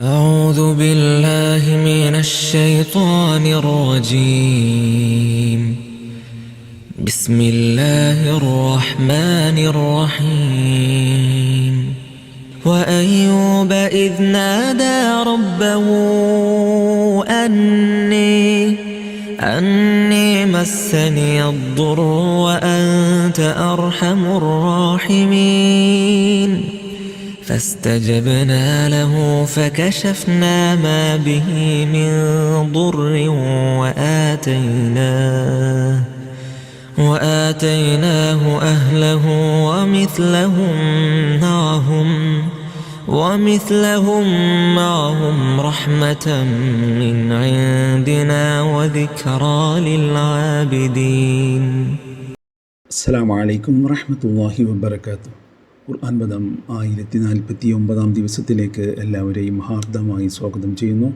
أعوذ بالله من الشيطان الرجيم. بسم الله الرحمن الرحيم. وأيوب إذ نادى ربه أني مسني الضر وأنت أرحم الراحمين. فاستجبنا له فكشفنا ما به من ضر وآتيناه أهله ومثلهم معهم رحمة من عندنا وذكرى للعابدين. السلام عليكم ورحمة الله وبركاته. ഖുർആൻ പദം 1049 ദിവസത്തിലേക്ക് എല്ലാവരെയും ഹാർദമായി സ്വാഗതം ചെയ്യുന്നു.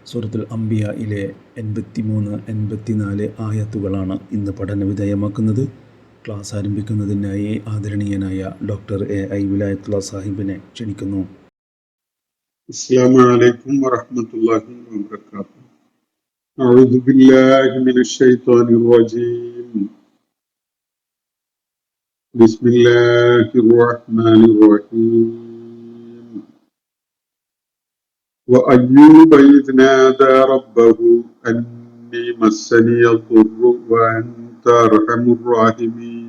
സൂറത്തുൽ അംബിയയിലെ 83-84 ആയത്തുകളാണ് ഇന്ന് പഠനവിധേയമാക്കുന്നത്. ക്ലാസ് ആരംഭിക്കുന്നതിനായി ആദരണീയനായ ഡോക്ടർ എ.ഐ. വിലായത്തുള്ള സാഹിബിനെ ക്ഷണിക്കുന്നു. അസ്സലാമു അലൈക്കും വറഹ്മത്തുള്ളാഹി വബറകാതുഹു. അഊദു ബില്ലാഹി മിനശ് ശൈത്വാനിർ റജീം. ബിസ്മില്ലാഹിർ റഹ്മാനിർ റഹീം. വഅയ്യൂബ ഇദ് നാദാ റബ്ബഹു അന്നി മസ്സനിയ ദ്ദുർറു വഅൻത അർഹമുർ റഹീമീൻ.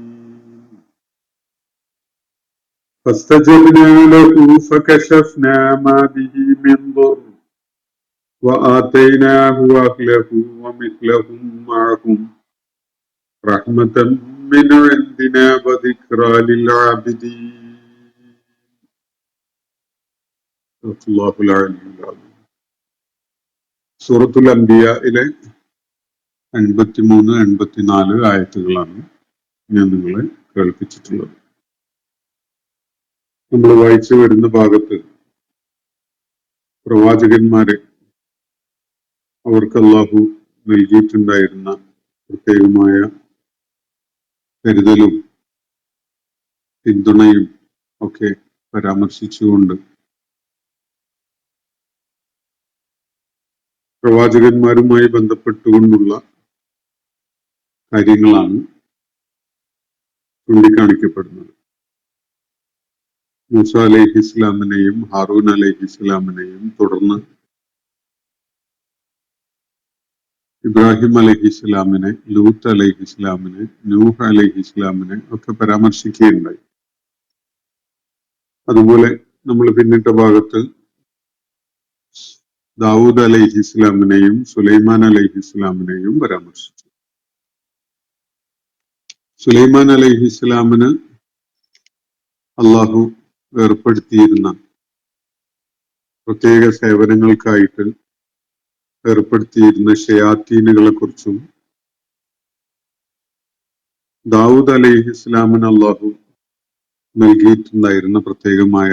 فاستجبنا له فكشفنا ما به من ضر وآتيناه أهله ومثلهم معهم رحمة من عندنا وذكرى للعابدين. الله العلي العظيم. സൂറത്തുൽ അംബിയയിലെ 83-84 ആയത്തുകളാണ് ഞാൻ നിങ്ങളെ കേൾപ്പിച്ചിട്ടുള്ളത്. നമ്മൾ വായിച്ചു വരുന്ന ഭാഗത്ത് പ്രവാചകന്മാരെ അവർക്ക് അല്ലാഹു നൽകിയിട്ടുണ്ടായിരുന്ന പ്രത്യേകമായ കരുതലും പിന്തുണയും ഒക്കെ പരാമർശിച്ചുകൊണ്ട് പ്രവാചകന്മാരുമായി ബന്ധപ്പെട്ടുകൊണ്ടുള്ള കാര്യങ്ങളാണ് ചൂണ്ടിക്കാണിക്കപ്പെടുന്നത്. മൂസ അലൈഹിസ്ലാമിനെയും ഹാറൂൻ അലൈഹിസ്ലാമിനെയും തുടർന്ന് ഇബ്രാഹിം അലൈഹിസ്ലാമിനെ, ലൂത്ത് അലൈഹിസ്ലാമിനെ, നൂഹ് അലൈഹിസ്ലാമിനെ ഒക്കെ പരാമർശിക്കുകയുണ്ടായി. അതുപോലെ നമ്മൾ പിന്നിട്ട ഭാഗത്ത് ദാവൂദ് അലൈഹിസ്ലാമിനെയും സുലൈമാൻ അലൈഹിസ്ലാമിനെയും പരാമർശിച്ചു. സുലൈമാൻ അലൈഹിസ്ലാമിന് അള്ളാഹു ഏർപ്പെടുത്തിയിരുന്ന പ്രത്യേക സേവനങ്ങൾക്കായിട്ട് ഏർപ്പെടുത്തിയിരുന്ന ഷയാത്തീനുകളെ കുറിച്ചും ദാവൂദ് അലൈഹിസ്ലാമിന് അള്ളാഹു നൽകിയിട്ടുണ്ടായിരുന്ന പ്രത്യേകമായ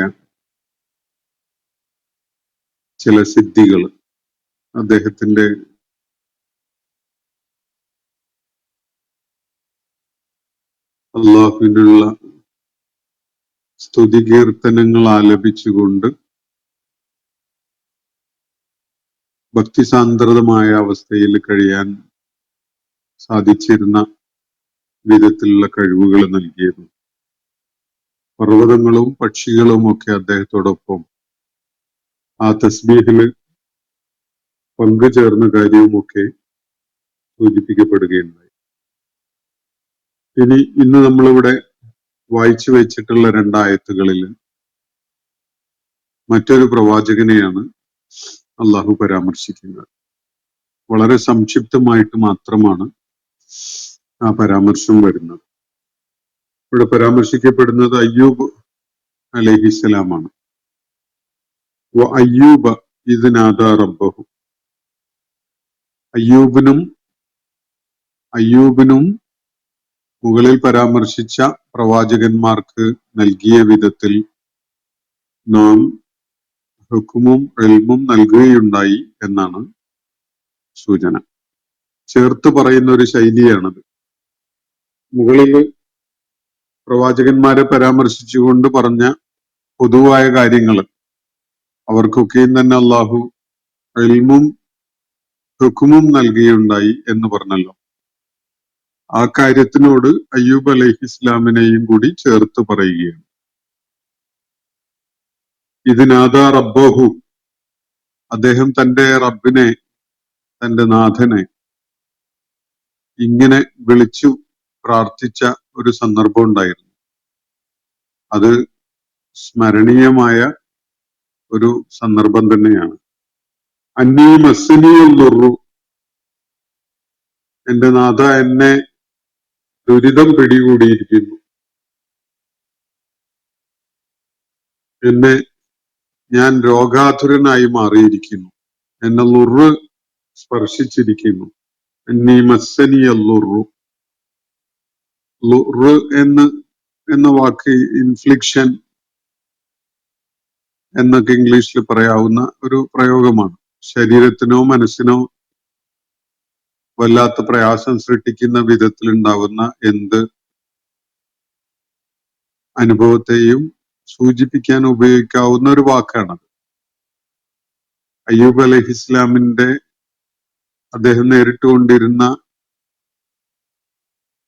ചില സിദ്ധികൾ, അദ്ദേഹത്തിന്റെ അള്ളാഹുവിനുള്ള സ്തുതികീർത്തനങ്ങൾ ആലപിച്ചുകൊണ്ട് ഭക്തിസാന്ദ്രതമായ അവസ്ഥയിൽ കഴിയാൻ സാധിച്ചിരുന്ന വിധത്തിലുള്ള കഴിവുകൾ നൽകിയിരുന്നു. പർവ്വതങ്ങളും പക്ഷികളും ഒക്കെ അദ്ദേഹത്തോടൊപ്പം ആ തസ്ബീഹില് പങ്കുചേർന്ന കാര്യവുമൊക്കെ സൂചിപ്പിക്കപ്പെടുകയുണ്ടായി. ഇന്ന് നമ്മളിവിടെ വായിച്ചു വെച്ചിട്ടുള്ള 2 ആയത്തുകളിൽ മറ്റൊരു പ്രവാചകനെയാണ് അള്ളാഹു പരാമർശിക്കുന്നത്. വളരെ സംക്ഷിപ്തമായിട്ട് മാത്രമാണ് ആ പരാമർശം വരുന്നത്. ഇവിടെ പരാമർശിക്കപ്പെടുന്നത് അയ്യൂബ് അലൈഹിസ്സലാമാണ്. അയ്യൂബ ഇദ് നാദാ റബ്ബഹു. അയ്യൂബിനും മുകളിൽ പരാമർശിച്ച പ്രവാചകന്മാർക്ക് നൽകിയ വിധത്തിൽ നാം ഹുക്കുമും ഇൽമും നൽകുകയുണ്ടായി എന്നാണ് സൂചന. ചേർത്ത് പറയുന്ന ഒരു ശൈലിയാണത്. മുകളിൽ പ്രവാചകന്മാരെ പരാമർശിച്ചുകൊണ്ട് പറഞ്ഞ പൊതുവായ കാര്യങ്ങൾ അവർക്കൊക്കെയും തന്നെ അള്ളാഹു ഇൽമും ഹുക്കുമും നൽകുകയുണ്ടായി എന്ന് പറഞ്ഞല്ലോ. ആ കാര്യത്തിനോട് അയ്യൂബ് അലൈഹിസ്ലാമിനെയും കൂടി ചേർത്ത് പറയുകയാണ്. ഇതിനാദാ റബ്ബഹു, അദ്ദേഹം തന്റെ റബ്ബിനെ, തന്റെ നാഥനെ ഇങ്ങനെ വിളിച്ചു പ്രാർത്ഥിച്ച ഒരു സന്ദർഭം ഉണ്ടായിരുന്നു. അത് സ്മരണീയമായ ഒരു സന്ദർഭം തന്നെയാണ്. അന്നീ മസ്സനിയുള്ളു, എന്റെ നാഥ എന്നെ ദുരിതം പിടികൂടിയിരിക്കുന്നു, എന്നെ ഞാൻ രോഗാതുരനായി മാറിയിരിക്കുന്നു, എന്നെ ലുറ് സ്പർശിച്ചിരിക്കുന്നു. അന്നീ മസ്സനിയുള്ളു, ലുറ് എന്ന വാക്ക് ഇൻഫ്ലിക്ഷൻ എന്നൊക്കെ ഇംഗ്ലീഷിൽ പറയാവുന്ന ഒരു പ്രയോഗമാണ്. ശരീരത്തിനോ മനസ്സിനോ വല്ലാത്ത പ്രയാസം സൃഷ്ടിക്കുന്ന വിധത്തിൽ ഉണ്ടാവുന്ന എന്ത് അനുഭവത്തെയും സൂചിപ്പിക്കാൻ ഉപയോഗിക്കാവുന്ന ഒരു വാക്കാണത്. അയ്യൂബ് അലൈഹിസ്ലാമിന്റെ അദ്ദേഹം നേരിട്ടുകൊണ്ടിരുന്ന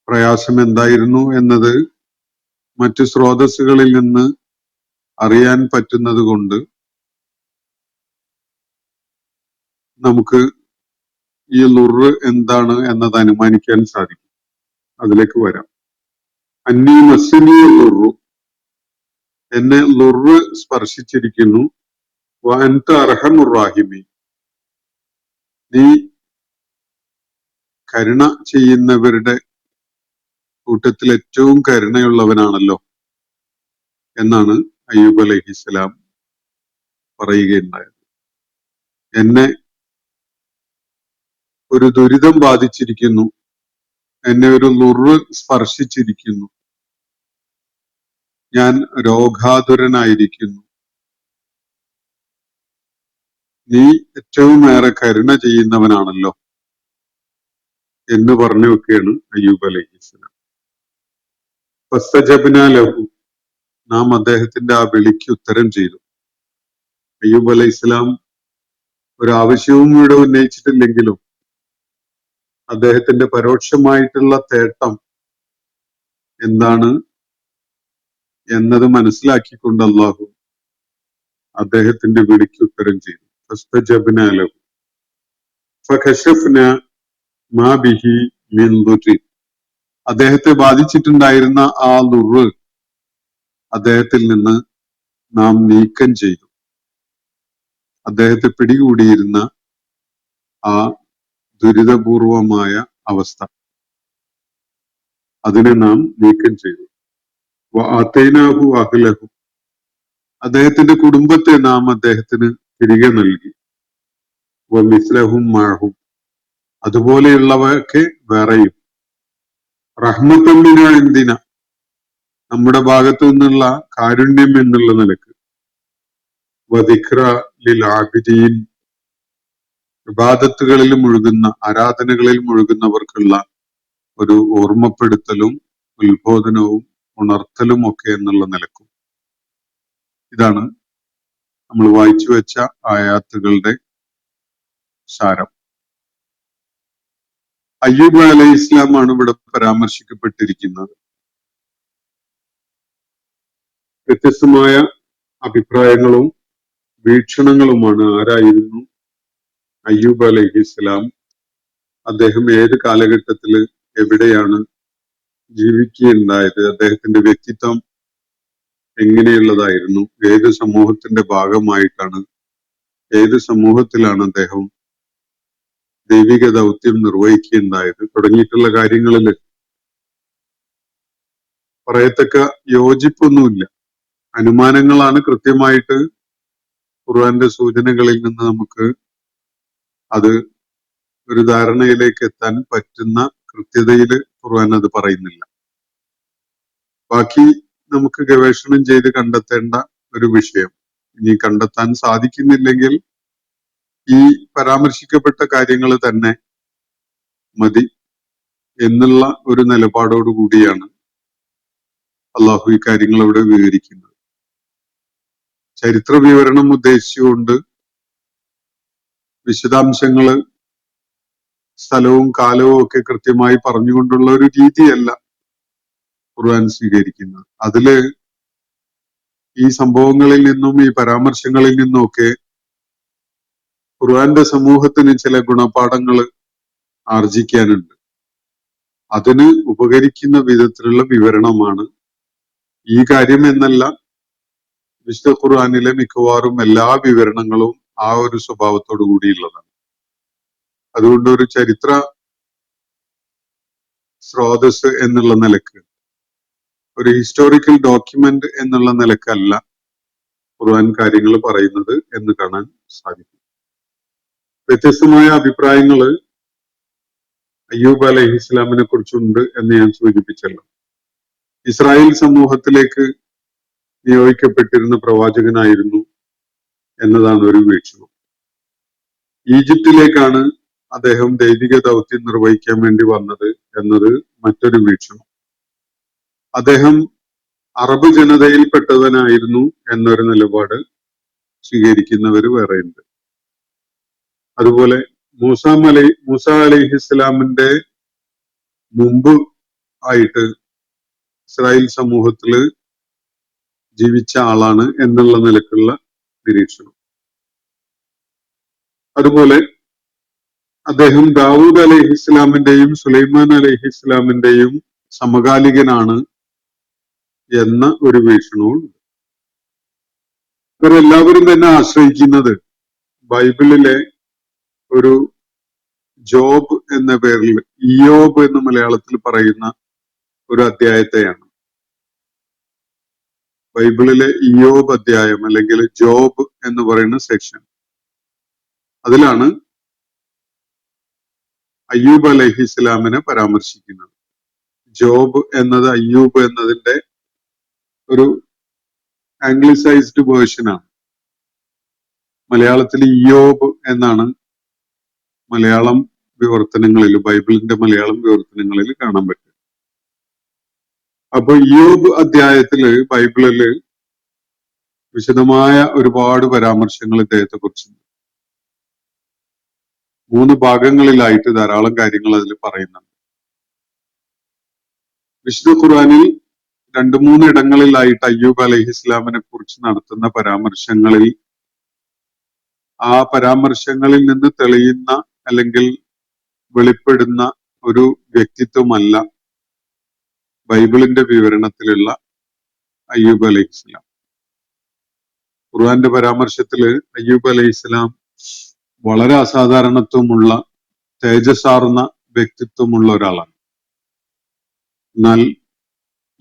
പ്രയാസം എന്തായിരുന്നു എന്നത് മറ്റു സ്രോതസ്സുകളിൽ നിന്ന് അറിയാൻ പറ്റുന്നത് കൊണ്ട് നമുക്ക് ഈ ലുറ് എന്താണ് എന്നത് അനുമാനിക്കാൻ സാധിക്കും. അതിലേക്ക് വരാം. അന്നീ മസ്സനി ലുറു, എന്നെ ലുറ് സ്പർശിച്ചിരിക്കുന്നു. വഅൻത അർഹമുർ റാഹിമീൻ, നീ കരുണ ചെയ്യുന്നവരുടെ കൂട്ടത്തിൽ ഏറ്റവും കരുണയുള്ളവനാണല്ലോ എന്നാണ് അയ്യൂബ് അലൈഹിസ്സലാം പറയുകയുണ്ടായത്. എന്നെ ഒരു ദുരിതം ബാധിച്ചിരിക്കുന്നു, എന്നെ ഒരു ലുറ് സ്പർശിച്ചിരിക്കുന്നു, ഞാൻ രോഗാതുരനായിരിക്കുന്നു, നീ ഏറ്റവും ഏറെ കരുണ ചെയ്യുന്നവനാണല്ലോ എന്ന് പറഞ്ഞു വെക്കുകയാണ് അയ്യൂബ് അലൈഹിസ്സലാം. ഫസ്തജബ്നാ ലഹു, നാം അദ്ദേഹത്തിന്റെ ആ വിളിക്ക് ഉത്തരം ചെയ്തു. അയ്യൂബ് അലൈഹിസ്സലാം ഒരു ആവശ്യവും ഇവിടെ ഉന്നയിച്ചിട്ടില്ലെങ്കിലും അദ്ദേഹത്തിന്റെ പരോക്ഷമായിട്ടുള്ള തേട്ടം എന്താണ് എന്നത് മനസ്സിലാക്കിക്കൊണ്ട് അള്ളാഹു അദ്ദേഹത്തിന്റെ വിളിക്ക് ഉത്തരം ചെയ്തു. ഫസ്തജബ്നാ ലഹു ഫകശഫ്നാ മാ ബിഹി മിൻ ദുർരി, അദ്ദേഹത്തെ ബാധിച്ചിട്ടുണ്ടായിരുന്ന ആ ലുറ് അദ്ദേഹത്തിൽ നിന്ന് നാം നീക്കം ചെയ്തു. അദ്ദേഹത്തെ പിടികൂടിയിരുന്ന ആ ദുരിതപൂർവമായ അവസ്ഥ, അതിനെ നാം നീക്കം ചെയ്തു. വഅതൈനാഹു അഹ്ലഹു, അദ്ദേഹത്തിന്റെ കുടുംബത്തെ നാം അദ്ദേഹത്തിന് തിരികെ നൽകി. വമിസ്ലഹും മഅഹും, അതുപോലെയുള്ളവയൊക്കെ വേറെയും. റഹ്മത്തൻ മിനാ ഇൻദിന, നമ്മുടെ ഭാഗത്തു നിന്നുള്ള കാരുണ്യം എന്നുള്ള നിലക്ക്. വദിക്റ ലിൽ ആബിദീൻ, ഇബാദത്തുകളിൽ മുഴുകുന്ന, ആരാധനകളിൽ മുഴുകുന്നവർക്കുള്ള ഒരു ഓർമ്മപ്പെടുത്തലും ഉത്ബോധനവും ഉണർത്തലും ഒക്കെ എന്നുള്ള നിലക്കും. ഇതാണ് നമ്മൾ വായിച്ചു വെച്ച ആയാത്തുകളുടെ സാരം. അയ്യൂബ് അലൈഹി ഇസ്ലാമാണ് ഇവിടെ പരാമർശിക്കപ്പെട്ടിരിക്കുന്നത്. വ്യത്യസ്തമായ അഭിപ്രായങ്ങളും വീക്ഷണങ്ങളുമാണ് ആരായിരുന്നു അയ്യൂബ് അലൈഹിസ്സലാം, അദ്ദേഹം ഏത് കാലഘട്ടത്തില് എവിടെയാണ് ജീവിക്കുകയുണ്ടായത്, അദ്ദേഹത്തിന്റെ വ്യക്തിത്വം എങ്ങനെയുള്ളതായിരുന്നു, ഏത് സമൂഹത്തിന്റെ ഭാഗമായിട്ടാണ്, ഏത് സമൂഹത്തിലാണ് അദ്ദേഹം ദൈവിക ദൗത്യം നിർവഹിക്കുകയുണ്ടായത് തുടങ്ങിയിട്ടുള്ള കാര്യങ്ങളിൽ പറയത്തക്ക യോജിപ്പൊന്നുമില്ല. അനുമാനങ്ങളാണ് കൃത്യമായിട്ട് ഖുർആന്റെ സൂചനകളിൽ നിന്ന് നമുക്ക് അത് ഒരു ധാരണയിലേക്ക് എത്താൻ പറ്റുന്ന കൃത്യതയിൽ ഖുർആൻ അത് പറയുന്നില്ല. ബാക്കി നമുക്ക് ഗവേഷണം ചെയ്ത് കണ്ടെത്തേണ്ട ഒരു വിഷയം. ഇനി കണ്ടെത്താൻ സാധിക്കുന്നില്ലെങ്കിൽ ഈ പരാമർശിക്കപ്പെട്ട കാര്യങ്ങൾ തന്നെ മതി എന്നുള്ള ഒരു നിലപാടോടു കൂടിയാണ് അള്ളാഹു ഈ കാര്യങ്ങൾ ഇവിടെ വിവരിക്കുന്നത്. ചരിത്ര വിവരണം ഉദ്ദേശിച്ചുകൊണ്ട് വിശദാംശങ്ങള് സ്ഥലവും കാലവും ഒക്കെ കൃത്യമായി പറഞ്ഞുകൊണ്ടുള്ള ഒരു രീതിയല്ല ഖുർആൻ സ്വീകരിക്കുന്നത്. അതില് ഈ സംഭവങ്ങളിൽ നിന്നും ഈ പരാമർശങ്ങളിൽ നിന്നുമൊക്കെ ഖുർആന്റെ സമൂഹത്തിന് ചില ഗുണപാഠങ്ങൾ ആർജിക്കാനുണ്ട്. അതിന് ഉപകരിക്കുന്ന വിധത്തിലുള്ള വിവരണമാണ് ഈ കാര്യം എന്നല്ല, വിശുദ്ധ ഖുർആനിലെ മിക്കവാറും എല്ലാ വിവരണങ്ങളും ആ ഒരു സ്വഭാവത്തോടു കൂടിയുള്ളതാണ്. അതുകൊണ്ട് ഒരു ചരിത്ര സ്രോതസ് എന്നുള്ള നിലക്ക്, ഒരു ഹിസ്റ്റോറിക്കൽ ഡോക്യുമെന്റ് എന്നുള്ള നിലക്കല്ല ഖുർആൻ കാര്യങ്ങൾ പറയുന്നത് എന്ന് കാണാൻ സാധിക്കും. വ്യത്യസ്തമായ അഭിപ്രായങ്ങൾ അയ്യൂബ് അലൈഹി ഇസ്ലാമിനെ കുറിച്ചുണ്ട് എന്ന് ഞാൻ സൂചിപ്പിച്ചല്ലോ. ഇസ്രായേൽ സമൂഹത്തിലേക്ക് നിയോഗിക്കപ്പെട്ടിരുന്ന പ്രവാചകനായിരുന്നു എന്നതാണ് ഒരു വീക്ഷണം. ഈജിപ്തിലേക്കാണ് അദ്ദേഹം ദൈവിക ദൗത്യം നിർവഹിക്കാൻ വേണ്ടി വന്നത് എന്നത് മറ്റൊരു വീക്ഷണം. അദ്ദേഹം അറബ് ജനതയിൽപ്പെട്ടവനായിരുന്നു എന്നൊരു നിലപാട് സ്വീകരിക്കുന്നവർ വേറെയുണ്ട്. അതുപോലെ മൂസ അലൈഹി ഇസ്ലാമിന്റെ മുമ്പ് ആയിട്ട് ഇസ്രായേൽ സമൂഹത്തില് ജീവിച്ച ആളാണ് എന്നുള്ള നിലക്കുള്ള നിരീക്ഷണം. അതുപോലെ അദ്ദേഹം ദാവൂദ് അലൈഹി ഇസ്ലാമിന്റെയും സുലൈമാൻ അലൈഹി ഇസ്ലാമിന്റെയും സമകാലികനാണ് എന്ന ഒരു വീക്ഷണവും ഉണ്ട്. ഇവരെല്ലാവരും തന്നെ ആശ്രയിക്കുന്നത് ബൈബിളിലെ ഒരു ജോബ് എന്ന പേരിൽ, ഇയോബ് എന്ന് മലയാളത്തിൽ പറയുന്ന ഒരു അധ്യായത്തെയാണ്. ബൈബിളിലെ ഇയോബ് അധ്യായം അല്ലെങ്കിൽ ജോബ് എന്ന് പറയുന്ന സെക്ഷൻ, അതിലാണ് അയ്യൂബ് അലൈഹി ഇസ്ലാമിനെ പരാമർശിക്കുന്നത്. ജോബ് എന്നത് അയ്യൂബ് എന്നതിന്റെ ഒരു ആംഗ്ലിസൈസ്ഡ് വേർഷനാണ്. മലയാളത്തിൽ ഇയോബ് എന്നാണ് മലയാളം വിവർത്തനങ്ങളിൽ, ബൈബിളിന്റെ മലയാളം വിവർത്തനങ്ങളിൽ കാണാൻ പറ്റും. അപ്പൊ ഇയോബ് അധ്യായത്തില് ബൈബിളില് വിശദമായ ഒരുപാട് പരാമർശങ്ങൾ ഇദ്ദേഹത്തെ കുറിച്ചുണ്ട്. 3 ഭാഗങ്ങളിലായിട്ട് ധാരാളം കാര്യങ്ങൾ അതിൽ പറയുന്നുണ്ട്. വിശുദ്ധ ഖുർആനിൽ 2-3 ഇടങ്ങളിലായിട്ട് അയ്യൂബ് അലൈഹി ഇസ്ലാമിനെ കുറിച്ച് നടത്തുന്ന പരാമർശങ്ങളിൽ, ആ പരാമർശങ്ങളിൽ നിന്ന് തെളിയുന്ന അല്ലെങ്കിൽ വെളിപ്പെടുന്ന ഒരു വ്യക്തിത്വമല്ല ബൈബിളിന്റെ വിവരണത്തിലുള്ള അയ്യൂബ് അലൈഹി ഇസ്ലാം. ഖുർആന്റെ പരാമർശത്തില് അയ്യൂബ് അലൈഹി ഇസ്ലാം വളരെ അസാധാരണത്വമുള്ള, തേജസ്സാർന്ന വ്യക്തിത്വമുള്ള ഒരാളാണ്. എന്നാൽ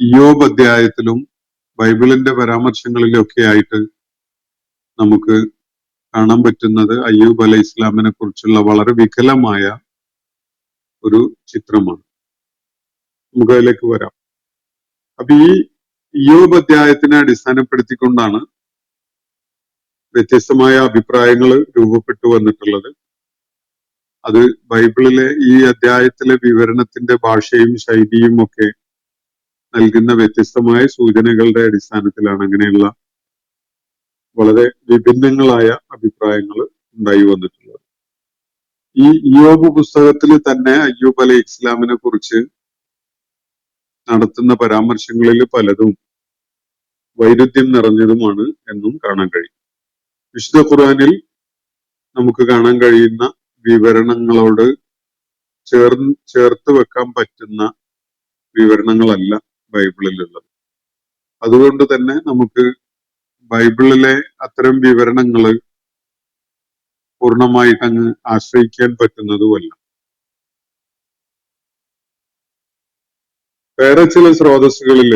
ഇയ്യോബ് അധ്യായത്തിലും ബൈബിളിന്റെ പരാമർശങ്ങളിലൊക്കെ ആയിട്ട് നമുക്ക് കാണാൻ പറ്റുന്നത് അയ്യൂബ് അലൈഹി ഇസ്ലാമിനെ കുറിച്ചുള്ള വളരെ വികലമായ ഒരു ചിത്രമാണ്. നമുക്ക് അതിലേക്ക് വരാം. അപ്പൊ ഈ ഇയ്യോബ് അധ്യായത്തിനെ അടിസ്ഥാനപ്പെടുത്തിക്കൊണ്ടാണ് വ്യത്യസ്തമായ അഭിപ്രായങ്ങൾ രൂപപ്പെട്ടു വന്നിട്ടുള്ളത്. അത് ബൈബിളിലെ ഈ അധ്യായത്തിലെ വിവരണത്തിന്റെ ഭാഷയും ശൈലിയും ഒക്കെ നൽകുന്ന വ്യത്യസ്തമായ സൂചനകളുടെ അടിസ്ഥാനത്തിലാണ് അങ്ങനെയുള്ള വളരെ വിഭിന്നങ്ങളായ അഭിപ്രായങ്ങൾ ഉണ്ടായി വന്നിട്ടുള്ളത്. ഈ ഇയ്യോബ് പുസ്തകത്തിൽ തന്നെ അയ്യൂബ് അലൈഹി ഇസ്ലാമിനെ കുറിച്ച് നടത്തുന്ന പരാമർശങ്ങളിൽ പലതും വൈരുദ്ധ്യം നിറഞ്ഞതുമാണ് എന്നും കാണാൻ കഴിയും. വിശുദ്ധ ഖുർആനിൽ നമുക്ക് കാണാൻ കഴിയുന്ന വിവരണങ്ങളോട് ചേർത്ത് വെക്കാൻ പറ്റുന്ന വിവരണങ്ങളല്ല ബൈബിളിലുള്ളത്. അതുകൊണ്ട് തന്നെ നമുക്ക് ബൈബിളിലെ അത്തരം വിവരണങ്ങൾ പൂർണ്ണമായിട്ട് അങ്ങ് ആശ്രയിക്കാൻ പറ്റുന്നതുമല്ല. വേറെ ചില സ്രോതസ്സുകളിൽ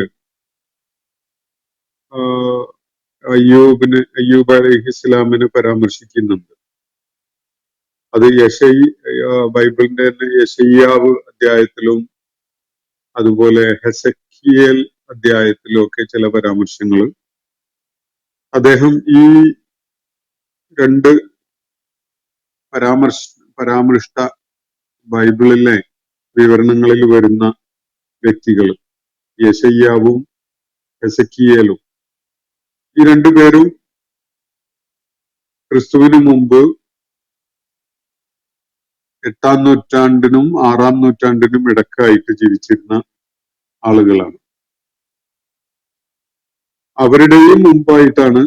അയ്യൂബ് അലൈഹി ഇസ്ലാമിനെ പരാമർശിക്കുന്നുണ്ട്. അത് ബൈബിളിന്റെ തന്നെ യെശയ്യാവ് അധ്യായത്തിലും അതുപോലെ ഹെസക്കിയേൽ അധ്യായത്തിലും ഒക്കെ ചില പരാമർശങ്ങൾ അദ്ദേഹം ഈ 2 പരാമൃഷ്ട ബൈബിളിലെ വിവരണങ്ങളിൽ വരുന്ന വ്യക്തികൾ, യെശയ്യാവും ഹെസക്കിയേലും, ഈ 2 പേരും ക്രിസ്തുവിന് മുമ്പ് 8-ാം നൂറ്റാണ്ടിനും 6-ാം നൂറ്റാണ്ടിനും ഇടക്കായിട്ട് ജീവിച്ചിരുന്ന ആളുകളാണ്. അവരുടെയും മുമ്പായിട്ടാണ്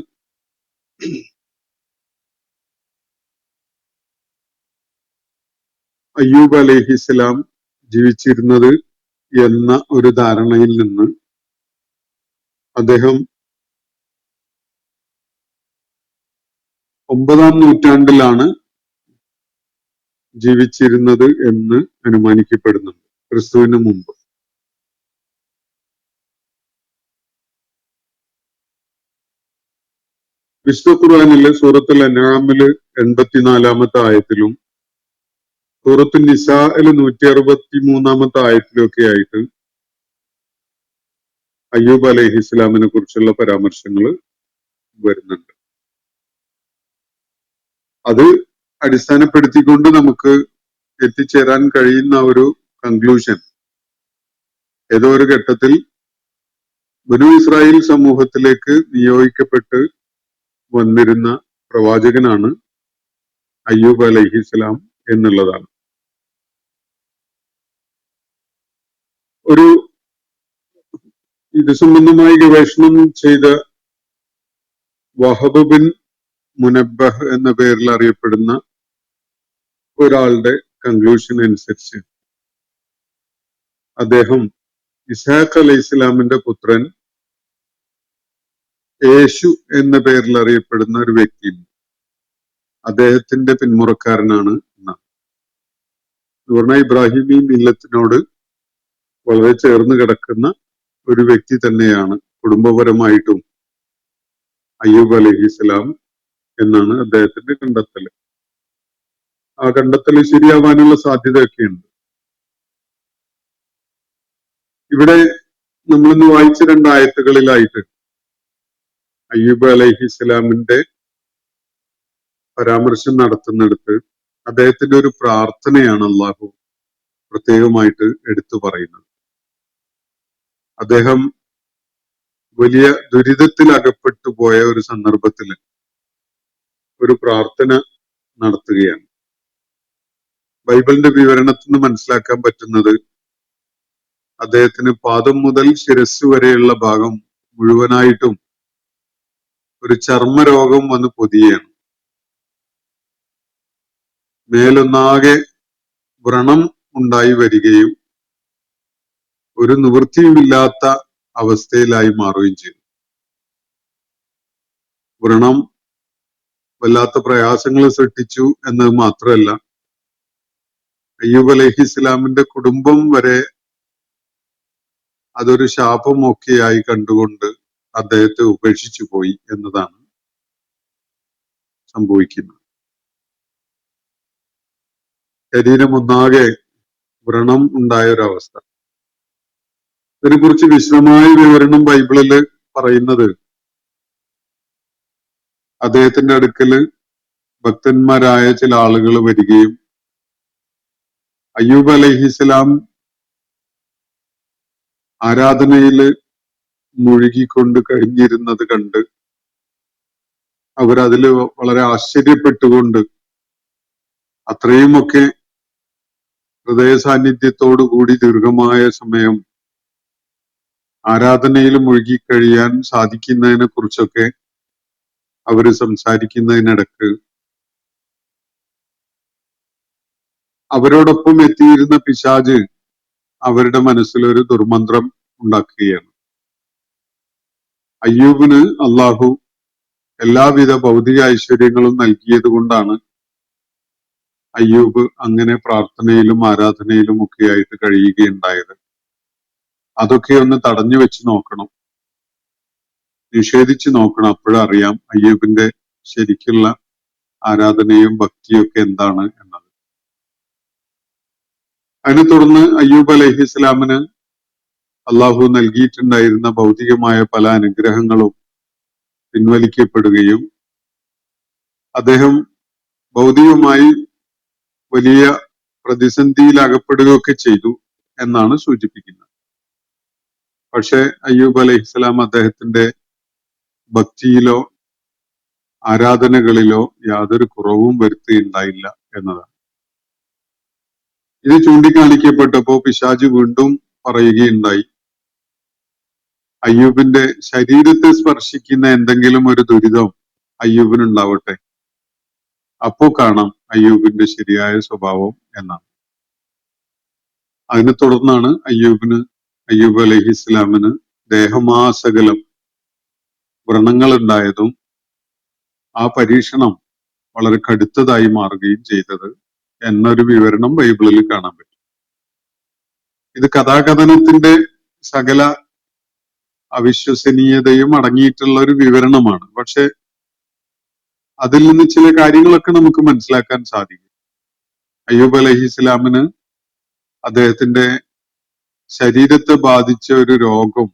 അയ്യൂബ് അലൈഹിസ്സലാം ജീവിച്ചിരുന്നത് എന്ന ഒരു ധാരണയിൽ നിന്ന് അദ്ദേഹം 9-ാം നൂറ്റാണ്ടിലാണ് ജീവിച്ചിരുന്നത് എന്ന് അനുമാനിക്കപ്പെടുന്നുണ്ട്, ക്രിസ്തുവിന് മുമ്പ്. വിശുദ്ധ ഖുർആനിലെ സൂറത്തുൽ അൻആമില് 84-ാമത്തെ ആയത്തിലും സൂറത്തുൽ നിസാഇല് 163-ാമത്തെ ആയത്തിലൊക്കെ ആയിട്ട് അയ്യൂബ് അലൈഹിസ്സലാമിനെ കുറിച്ചുള്ള പരാമർശങ്ങൾ വരുന്നുണ്ട്. അത് അടിസ്ഥാനപ്പെടുത്തിക്കൊണ്ട് നമുക്ക് എത്തിച്ചേരാൻ കഴിയുന്ന ഒരു കൺക്ലൂഷൻ, ഏതോ ഒരു ഘട്ടത്തിൽ ബനൂ ഇസ്രായേൽ സമൂഹത്തിലേക്ക് നിയോഗിക്കപ്പെട്ട് വന്നിരുന്ന പ്രവാചകനാണ് അയ്യൂബ് അലൈഹിസ്സലാം എന്നുള്ളതാണ്. ഒരു ഇത് സംബന്ധമായി ഗവേഷണം ചെയ്ത വഹബ് ബിൻ മുനബ്ബഹ് എന്ന പേരിൽ അറിയപ്പെടുന്ന ഒരാളുടെ കൺക്ലൂഷൻ അനുസരിച്ച് അദ്ദേഹം ഇസ്ഹാഖ് അലൈഹി ഇസ്ലാമിന്റെ പുത്രൻ യേശു എന്ന പേരിൽ അറിയപ്പെടുന്ന ഒരു വ്യക്തി, അദ്ദേഹത്തിന്റെ പിന്മുറക്കാരനാണ് എന്നാണ്. എന്ന് പറഞ്ഞാൽ ഇബ്രാഹിമി മില്ലത്തിനോട് വളരെ ചേർന്ന് കിടക്കുന്ന ഒരു വ്യക്തി തന്നെയാണ് കുടുംബപരമായിട്ടും അയ്യൂബ് അലൈഹിസ്സലാം എന്നാണ് അദ്ദേഹത്തിന്റെ കണ്ടെത്തൽ. ആ കണ്ടെത്തൽ ശരിയാവാനുള്ള സാധ്യതയൊക്കെയുണ്ട്. ഇവിടെ നമ്മളിന്ന് വായിച്ച 2 ആയത്തുകളിലായിട്ട് അയ്യൂബ് അലൈഹിസ്സലാമിന്റെ പരാമർശം നടത്തുന്നിടത്ത് അദ്ദേഹത്തിന്റെ ഒരു പ്രാർത്ഥനയാണ് അള്ളാഹു പ്രത്യേകമായിട്ട് എടുത്തു പറയുന്നത്. അദ്ദേഹം വലിയ ദുരിതത്തിൽ അകപ്പെട്ടു പോയ ഒരു സന്ദർഭത്തിൽ ഒരു പ്രാർത്ഥന നടത്തുകയാണ്. ബൈബിളിന്റെ വിവരണത്തിൽ നിന്ന് മനസ്സിലാക്കാൻ പറ്റുന്നത് അദ്ദേഹത്തിന് പാദം മുതൽ ശിരസ് വരെയുള്ള ഭാഗം മുഴുവനായിട്ടും ഒരു ചർമ്മരോഗം വന്ന് പൊതിയാണ്. മേലൊന്നാകെ വ്രണം ഉണ്ടായി വരികയും ഒരു നിവൃത്തിയുമില്ലാത്ത അവസ്ഥയിലായി മാറുകയും ചെയ്തു. വ്രണം വല്ലാത്ത പ്രയാസങ്ങൾ സൃഷ്ടിച്ചു എന്നത് മാത്രമല്ല, അയ്യൂബ് അലൈഹിസ്സലാമിന്റെ കുടുംബം വരെ അതൊരു ശാപമൊക്കെയായി കണ്ടുകൊണ്ട് അദ്ദേഹത്തെ ഉപേക്ഷിച്ചു പോയി എന്നതാണ് സംഭവിക്കുന്നത്. ശരീരം ഒന്നാകെ വ്രണം ഉണ്ടായ ഒരവസ്ഥ. ഇതിനെക്കുറിച്ച് വിശദമായ വിവരണം ബൈബിളില് പറയുന്നത്, അദ്ദേഹത്തിന്റെ അടുക്കല് ഭക്തന്മാരായ ചില ആളുകൾ വരികയും അയ്യൂബ് അലൈഹിസ്സലാം ആരാധനയില് മുഴുകിക്കൊണ്ട് കഴിഞ്ഞിരുന്നത് കണ്ട് അവരതില് വളരെ ആശ്ചര്യപ്പെട്ടുകൊണ്ട് അത്രയുമൊക്കെ ഹൃദയ സാന്നിധ്യത്തോടു കൂടി ദീർഘമായ സമയം ആരാധനയിൽ മുഴുകിക്കഴിയാൻ സാധിക്കുന്നതിനെ കുറിച്ചൊക്കെ അവര് സംസാരിക്കുന്നതിനിടക്ക് അവരോടൊപ്പം എത്തിയിരുന്ന പിശാച് അവരുടെ മനസ്സിലൊരു ദുർമന്ത്രം ഉണ്ടാക്കുകയാണ്. അയ്യൂബിന് അള്ളാഹു എല്ലാവിധ ഭൗതിക ഐശ്വര്യങ്ങളും നൽകിയത് കൊണ്ടാണ് അയ്യൂബ് അങ്ങനെ പ്രാർത്ഥനയിലും ആരാധനയിലും ഒക്കെ ആയിട്ട് കഴിയുകയുണ്ടായത്. അതൊക്കെ ഒന്ന് തടഞ്ഞു വെച്ച് നോക്കണം, നിഷേധിച്ച് നോക്കണം. അപ്പോഴറിയാം അയ്യൂബിന്റെ ശരിക്കുള്ള ആരാധനയും ഭക്തിയും ഒക്കെ എന്താണ് എന്നത്. അതിനെ തുടർന്ന് അയ്യൂബ് അലൈഹിസ്സലാമിന് അള്ളാഹു നൽകിയിട്ടുണ്ടായിരുന്ന ഭൗതികമായ പല അനുഗ്രഹങ്ങളും പിൻവലിക്കപ്പെടുകയും അദ്ദേഹം ഭൗതികമായി വലിയ പ്രതിസന്ധിയിൽ അകപ്പെടുകയൊക്കെ ചെയ്തു എന്നാണ് സൂചിപ്പിക്കുന്നത്. പക്ഷെ അയ്യൂബ് അലൈഹിസ്സലാം അദ്ദേഹത്തിന്റെ ഭക്തിയിലോ ആരാധനകളിലോ യാതൊരു കുറവും വരുത്തുകയുണ്ടായില്ല എന്നതാണ്. ഇത് ചൂണ്ടിക്കാണിക്കപ്പെട്ടപ്പോ പിശാച് വീണ്ടും പറയുകയുണ്ടായി, അയ്യൂബിന്റെ ശരീരത്തെ സ്പർശിക്കുന്ന എന്തെങ്കിലും ഒരു ദുരിതം അയ്യൂബിനുണ്ടാവട്ടെ, അപ്പോ കാണാം അയ്യൂബിന്റെ ശരിയായ സ്വഭാവം എന്നാണ്. അതിനെ തുടർന്നാണ് അയ്യൂബ് അലൈഹിസ്സലാമിന് ദേഹമാസകലം വ്രണങ്ങൾ ഉണ്ടായതും ആ പരീക്ഷണം വളരെ കടുത്തതായി മാറുകയും ചെയ്തത് എന്നൊരു വിവരണം ബൈബിളിൽ കാണാൻ പറ്റും. ഇത് കഥാകഥനത്തിന്റെ സകല അവിശ്വസനീയതയും അടങ്ങിയിട്ടുള്ള ഒരു വിവരണമാണ്. പക്ഷെ അതിൽ നിന്ന് ചില കാര്യങ്ങളൊക്കെ നമുക്ക് മനസ്സിലാക്കാൻ സാധിക്കും. അയ്യൂബ് അലൈഹിസ്സലാമിന് അദ്ദേഹത്തിന്റെ ശരീരത്തെ ബാധിച്ച ഒരു രോഗം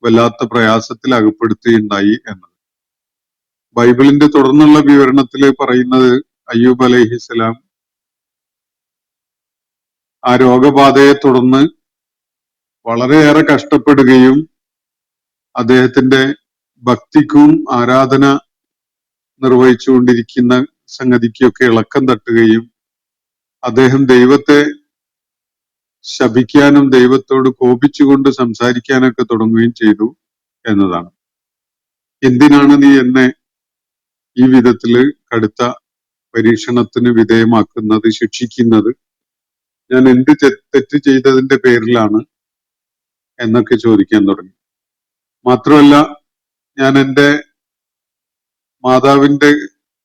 വല്ലാത്ത പ്രയാസത്തിൽ അകപ്പെടുത്തുകയുണ്ടായി എന്നത്. ബൈബിളിന്റെ തുടർന്നുള്ള വിവരണത്തിൽ പറയുന്നത് അയ്യൂബ് അലൈഹിസ്സലാം ആ രോഗബാധയെ തുടർന്ന് വളരെയേറെ കഷ്ടപ്പെടുകയും അദ്ദേഹത്തിന്റെ ഭക്തിക്കും ആരാധന നിർവഹിച്ചുകൊണ്ടിരിക്കുന്ന സംഗതിക്കൊക്കെ ഇളക്കം തട്ടുകയും അദ്ദേഹം ദൈവത്തെ ശപിക്കാനും ദൈവത്തോട് കോപിച്ചുകൊണ്ട് സംസാരിക്കാനൊക്കെ തുടങ്ങുകയും ചെയ്തു എന്നതാണ്. എന്തിനാണ് നീ എന്നെ ഈ വിധത്തില് കടുത്ത പരീക്ഷണത്തിന് വിധേയമാക്കുന്നത്, ശിക്ഷിക്കുന്നത്? ഞാൻ എന്ത് തെറ്റ് ചെയ്തതിന്റെ പേരിലാണ് എന്നൊക്കെ ചോദിക്കാൻ തുടങ്ങി. മാത്രമല്ല, ഞാൻ എൻ്റെ മാതാവിന്റെ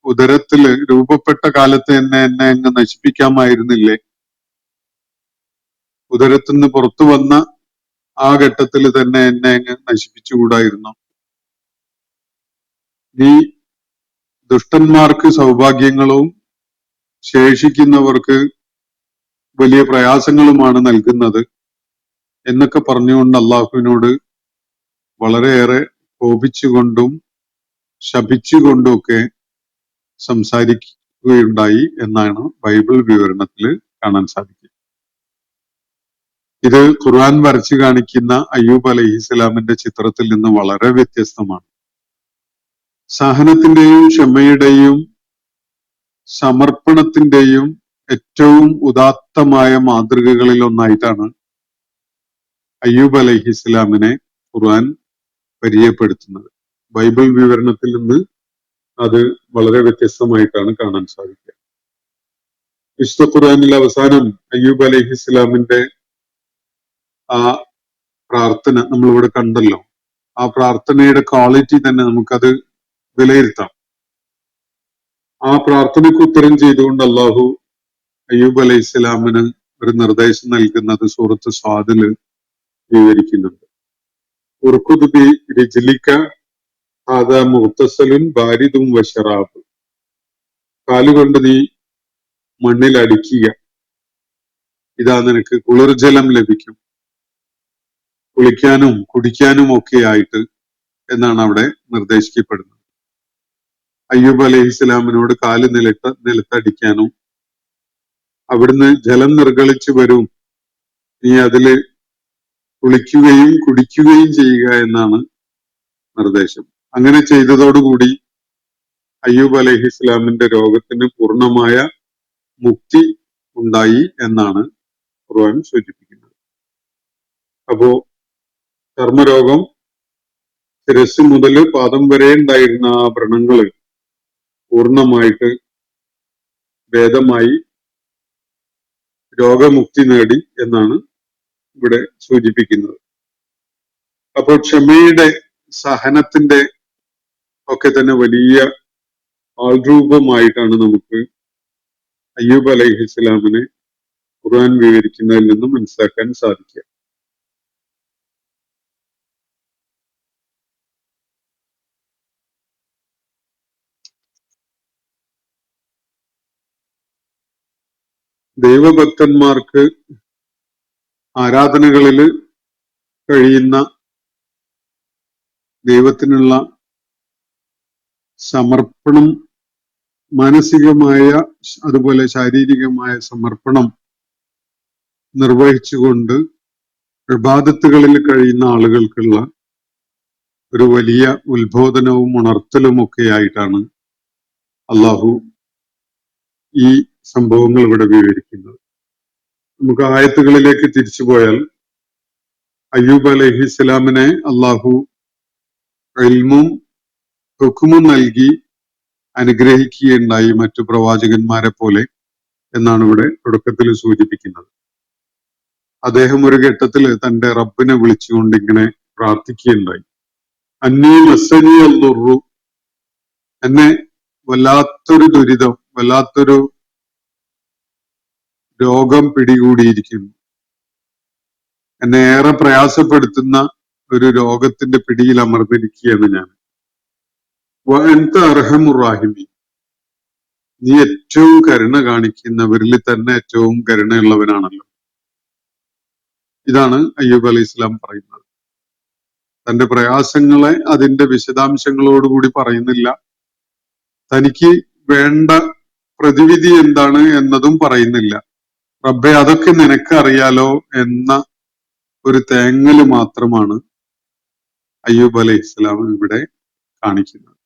ഉദരത്തില് രൂപപ്പെട്ട കാലത്ത് എന്നെ അങ്ങ് നശിപ്പിക്കാമായിരുന്നില്ലേ? ഉദരത്തിന്ന് പുറത്തു വന്ന ആ ഘട്ടത്തിൽ തന്നെ എന്നെ അങ്ങ് നശിപ്പിച്ചുകൂടായിരുന്നു? നീ ദുഷ്ടന്മാർക്ക് സൗഭാഗ്യങ്ങളും ശേഷിക്കുന്നവർക്ക് വലിയ പ്രയാസങ്ങളുമാണ് നൽകുന്നത് എന്നൊക്കെ പറഞ്ഞുകൊണ്ട് അള്ളാഹുവിനോട് വളരെയേറെ കോപിച്ചുകൊണ്ടും ശപിച്ചുകൊണ്ടുമൊക്കെ സംസാരിക്കുകയുണ്ടായി എന്നാണ് ബൈബിൾ വിവരണത്തിൽ കാണാൻ സാധിക്കുക. ഇത് ഖുർആൻ വരച്ചു കാണിക്കുന്ന അയ്യൂബ് അലൈഹിസ്സലാമിന്റെ ചിത്രത്തിൽ നിന്ന് വളരെ വ്യത്യസ്തമാണ്. സഹനത്തിന്റെയും ക്ഷമയുടെയും സമർപ്പണത്തിന്റെയും ഏറ്റവും ഉദാത്തമായ മാതൃകകളിൽ ഒന്നായിട്ടാണ് അയ്യൂബ് അലൈഹിസ്സലാമിനെ ഖുർആൻ പരിചയപ്പെടുത്തുന്നത്. ബൈബിൾ വിവരണത്തിൽ നിന്ന് അത് വളരെ വ്യത്യസ്തമായിട്ടാണ് കാണാൻ സാധിക്കുക. വിശുദ്ധ ഖുർആനിൽ അവസാനം അയ്യൂബ് അലൈഹിസ്സലാമിന്റെ ആ പ്രാർത്ഥന നമ്മളിവിടെ കണ്ടല്ലോ. ആ പ്രാർത്ഥനയുടെ ക്വാളിറ്റി തന്നെ നമുക്കത് വിലയിരുത്താം. ആ പ്രാർത്ഥനയ്ക്ക് ഉത്തരം ചെയ്തുകൊണ്ട് അള്ളാഹു അയ്യൂബ് അലൈഹിസ്സലാമിന് ഒരു നിർദ്ദേശം നൽകുന്നത് സൂറത്ത് സ്വാദില് വിവരിക്കുന്നുണ്ട്. ഉർക്കുദ് ബി റിജ്ലിക ഹാദാ മുഗ്തസലുൻ ബാരിദും വശറാബ്. കാലുകൊണ്ട് നീ മണ്ണിൽ അടിക്കുക, ഇതാ നിനക്ക് കുളിർജലം ലഭിക്കും, കുളിക്കാനും കുടിക്കാനും ഒക്കെ ആയിട്ട് എന്നാണ് അവിടെ നിർദ്ദേശിക്കപ്പെടുന്നത്. അയ്യൂബ് അലൈഹിസ്സലാമിനോട് കാല് നിലത്തടിക്കാനും അവിടുന്ന് ജലം നിർഗളിച്ചു വരും, നീ അതില് കുളിക്കുകയും കുടിക്കുകയും ചെയ്യുക എന്നാണ് നിർദ്ദേശം. അങ്ങനെ ചെയ്തതോടുകൂടി അയ്യൂബ് അലൈഹിസ്സലാമിന്റെ രോഗത്തിന് പൂർണ്ണമായ മുക്തി ഉണ്ടായി എന്നാണ് ഖുർആൻ സൂചിപ്പിക്കുന്നത്. അപ്പോ ചർമ്മരോഗം ശിരസ് മുതൽ പാദം വരെ ഉണ്ടായിരുന്ന ആ വ്രണങ്ങള് പൂർണ്ണമായിട്ട് ഭേദമായി രോഗമുക്തി നേടി എന്നാണ് ഇവിടെ സൂചിപ്പിക്കുന്നത്. അപ്പോൾ ക്ഷമയുടെ, സഹനത്തിന്റെ ഒക്കെ തന്നെ വലിയ ആൾരൂപമായിട്ടാണ് നമുക്ക് അയ്യൂബ് അലൈഹിസ്സലാമിനെ ഖുർആൻ വിവരിക്കുന്നതിൽ നിന്നും മനസ്സിലാക്കാൻ സാധിക്കുക. ദൈവഭക്തന്മാർക്ക് ആരാധനകളിൽ കഴിയുന്ന ദൈവത്തിനുള്ള സമർപ്പണം, മാനസികമായ അതുപോലെ ശാരീരികമായ സമർപ്പണം നിർവഹിച്ചുകൊണ്ട് ഇബാദത്തുകളിൽ കഴിയുന്ന ആളുകൾക്കുള്ള ഒരു വലിയ ഉത്ബോധനവും ഉണർത്തലുമൊക്കെ ആയിട്ടാണ് അള്ളാഹു ഈ സംഭവങ്ങൾ ഇവിടെ വിവരിക്കുന്നത്. നമുക്ക് ആയത്തുകളിലേക്ക് തിരിച്ചു പോയാൽ അയ്യൂബ് അലൈഹിസ്സലാമിനെ അള്ളാഹു ഇൽമും ഹുക്മും നൽകി അനുഗ്രഹിക്കുകയുണ്ടായി മറ്റു പ്രവാചകന്മാരെ പോലെ എന്നാണ് ഇവിടെ തുടക്കത്തിൽ സൂചിപ്പിക്കുന്നത്. അദ്ദേഹം ഒരു ഘട്ടത്തിൽ തന്റെ റബ്ബിനെ വിളിച്ചുകൊണ്ട് ഇങ്ങനെ പ്രാർത്ഥിക്കുകയുണ്ടായി. അന്നീ മസ്സനി അൽദുറു, എന്നെ വല്ലാത്തൊരു ദുരിതം, വല്ലാത്തൊരു രോഗം പിടികൂടിയിരിക്കുന്നു, എന്നെ ഏറെ പ്രയാസപ്പെടുത്തുന്ന ഒരു രോഗത്തിന്റെ പിടിയിൽ അമർന്നിരിക്കുകയാണ് ഞാൻ. വഅൻത അർഹമുർ റാഹിമീൻ, നീ ഏറ്റവും കരുണ കാണിക്കുന്നവരിൽ തന്നെ ഏറ്റവും കരുണയുള്ളവനാണല്ലോ. ഇതാണ് അയ്യൂബ് അലൈഹി ഇസ്ലാം പറയുന്നത്. തന്റെ പ്രയാസങ്ങളെ അതിന്റെ വിശദാംശങ്ങളോടുകൂടി പറയുന്നില്ല, തനിക്ക് വേണ്ട പ്രതിവിധി എന്താണ് എന്നതും പറയുന്നില്ല. റബ്ബെ, അതൊക്കെ നിനക്ക് അറിയാലോ എന്ന ഒരു തേങ്ങല് മാത്രമാണ് അയ്യൂബ് അലൈഹി ഇസ്ലാം ഇവിടെ കാണിക്കുന്നത്.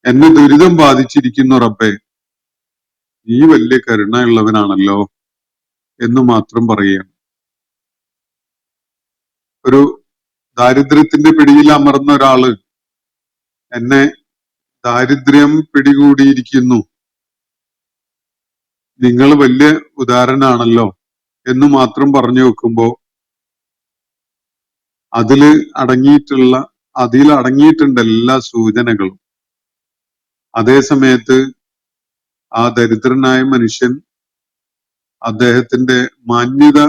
എന്നെ ദുരിതം ബാധിച്ചിരിക്കുന്നു റബ്ബെ, നീ വലിയ കരുണയുള്ളവനാണല്ലോ എന്ന് മാത്രം പറയുകയാണ്. ഒരു ദാരിദ്ര്യത്തിന്റെ പിടിയിൽ അമർന്ന ഒരാള് എന്നെ ദാരിദ്ര്യം പിടികൂടിയിരിക്കുന്നു, നിങ്ങൾ വലിയ ഉദാഹരണാണല്ലോ എന്ന് മാത്രം പറഞ്ഞു വെക്കുമ്പോ അതിൽ അടങ്ങിയിട്ടുണ്ട് എല്ലാ സൂചനകളും. അതേ സമയത്ത് ആ ദരിദ്രനായ മനുഷ്യൻ അദ്ദേഹത്തിന്റെ മാന്യത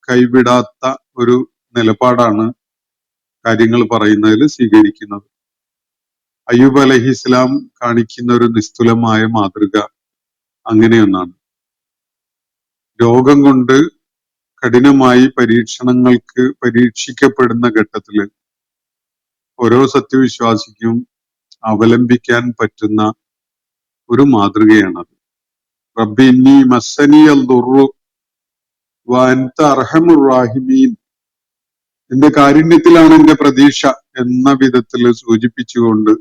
കൈവിടാത്ത ഒരു നിലപാടാണ് കാര്യങ്ങൾ പറയുന്നതിൽ സ്വീകരിക്കുന്നത്. അയ്യൂബ് അലൈഹിസ്സലാം കാണിക്കുന്ന ഒരു നിസ്തുലമായ മാതൃക അങ്ങനെയൊന്നാണ്. രോഗം കൊണ്ട് കഠിനമായി പരീക്ഷിക്കപ്പെടുന്ന ഘട്ടത്തില് ഓരോ സത്യവിശ്വാസിക്കും അവലംബിക്കാൻ പറ്റുന്ന ഒരു മാതൃകയാണത്. റബ്ബി ഇന്നി മസ്സനി അൽദുറു വഅൻത അർഹമുർ റാഹിമീൻ, എന്റെ കാരുണ്യത്തിലാണ് എന്റെ പ്രതീക്ഷ എന്ന വിധത്തിൽ സൂചിപ്പിച്ചുകൊണ്ട്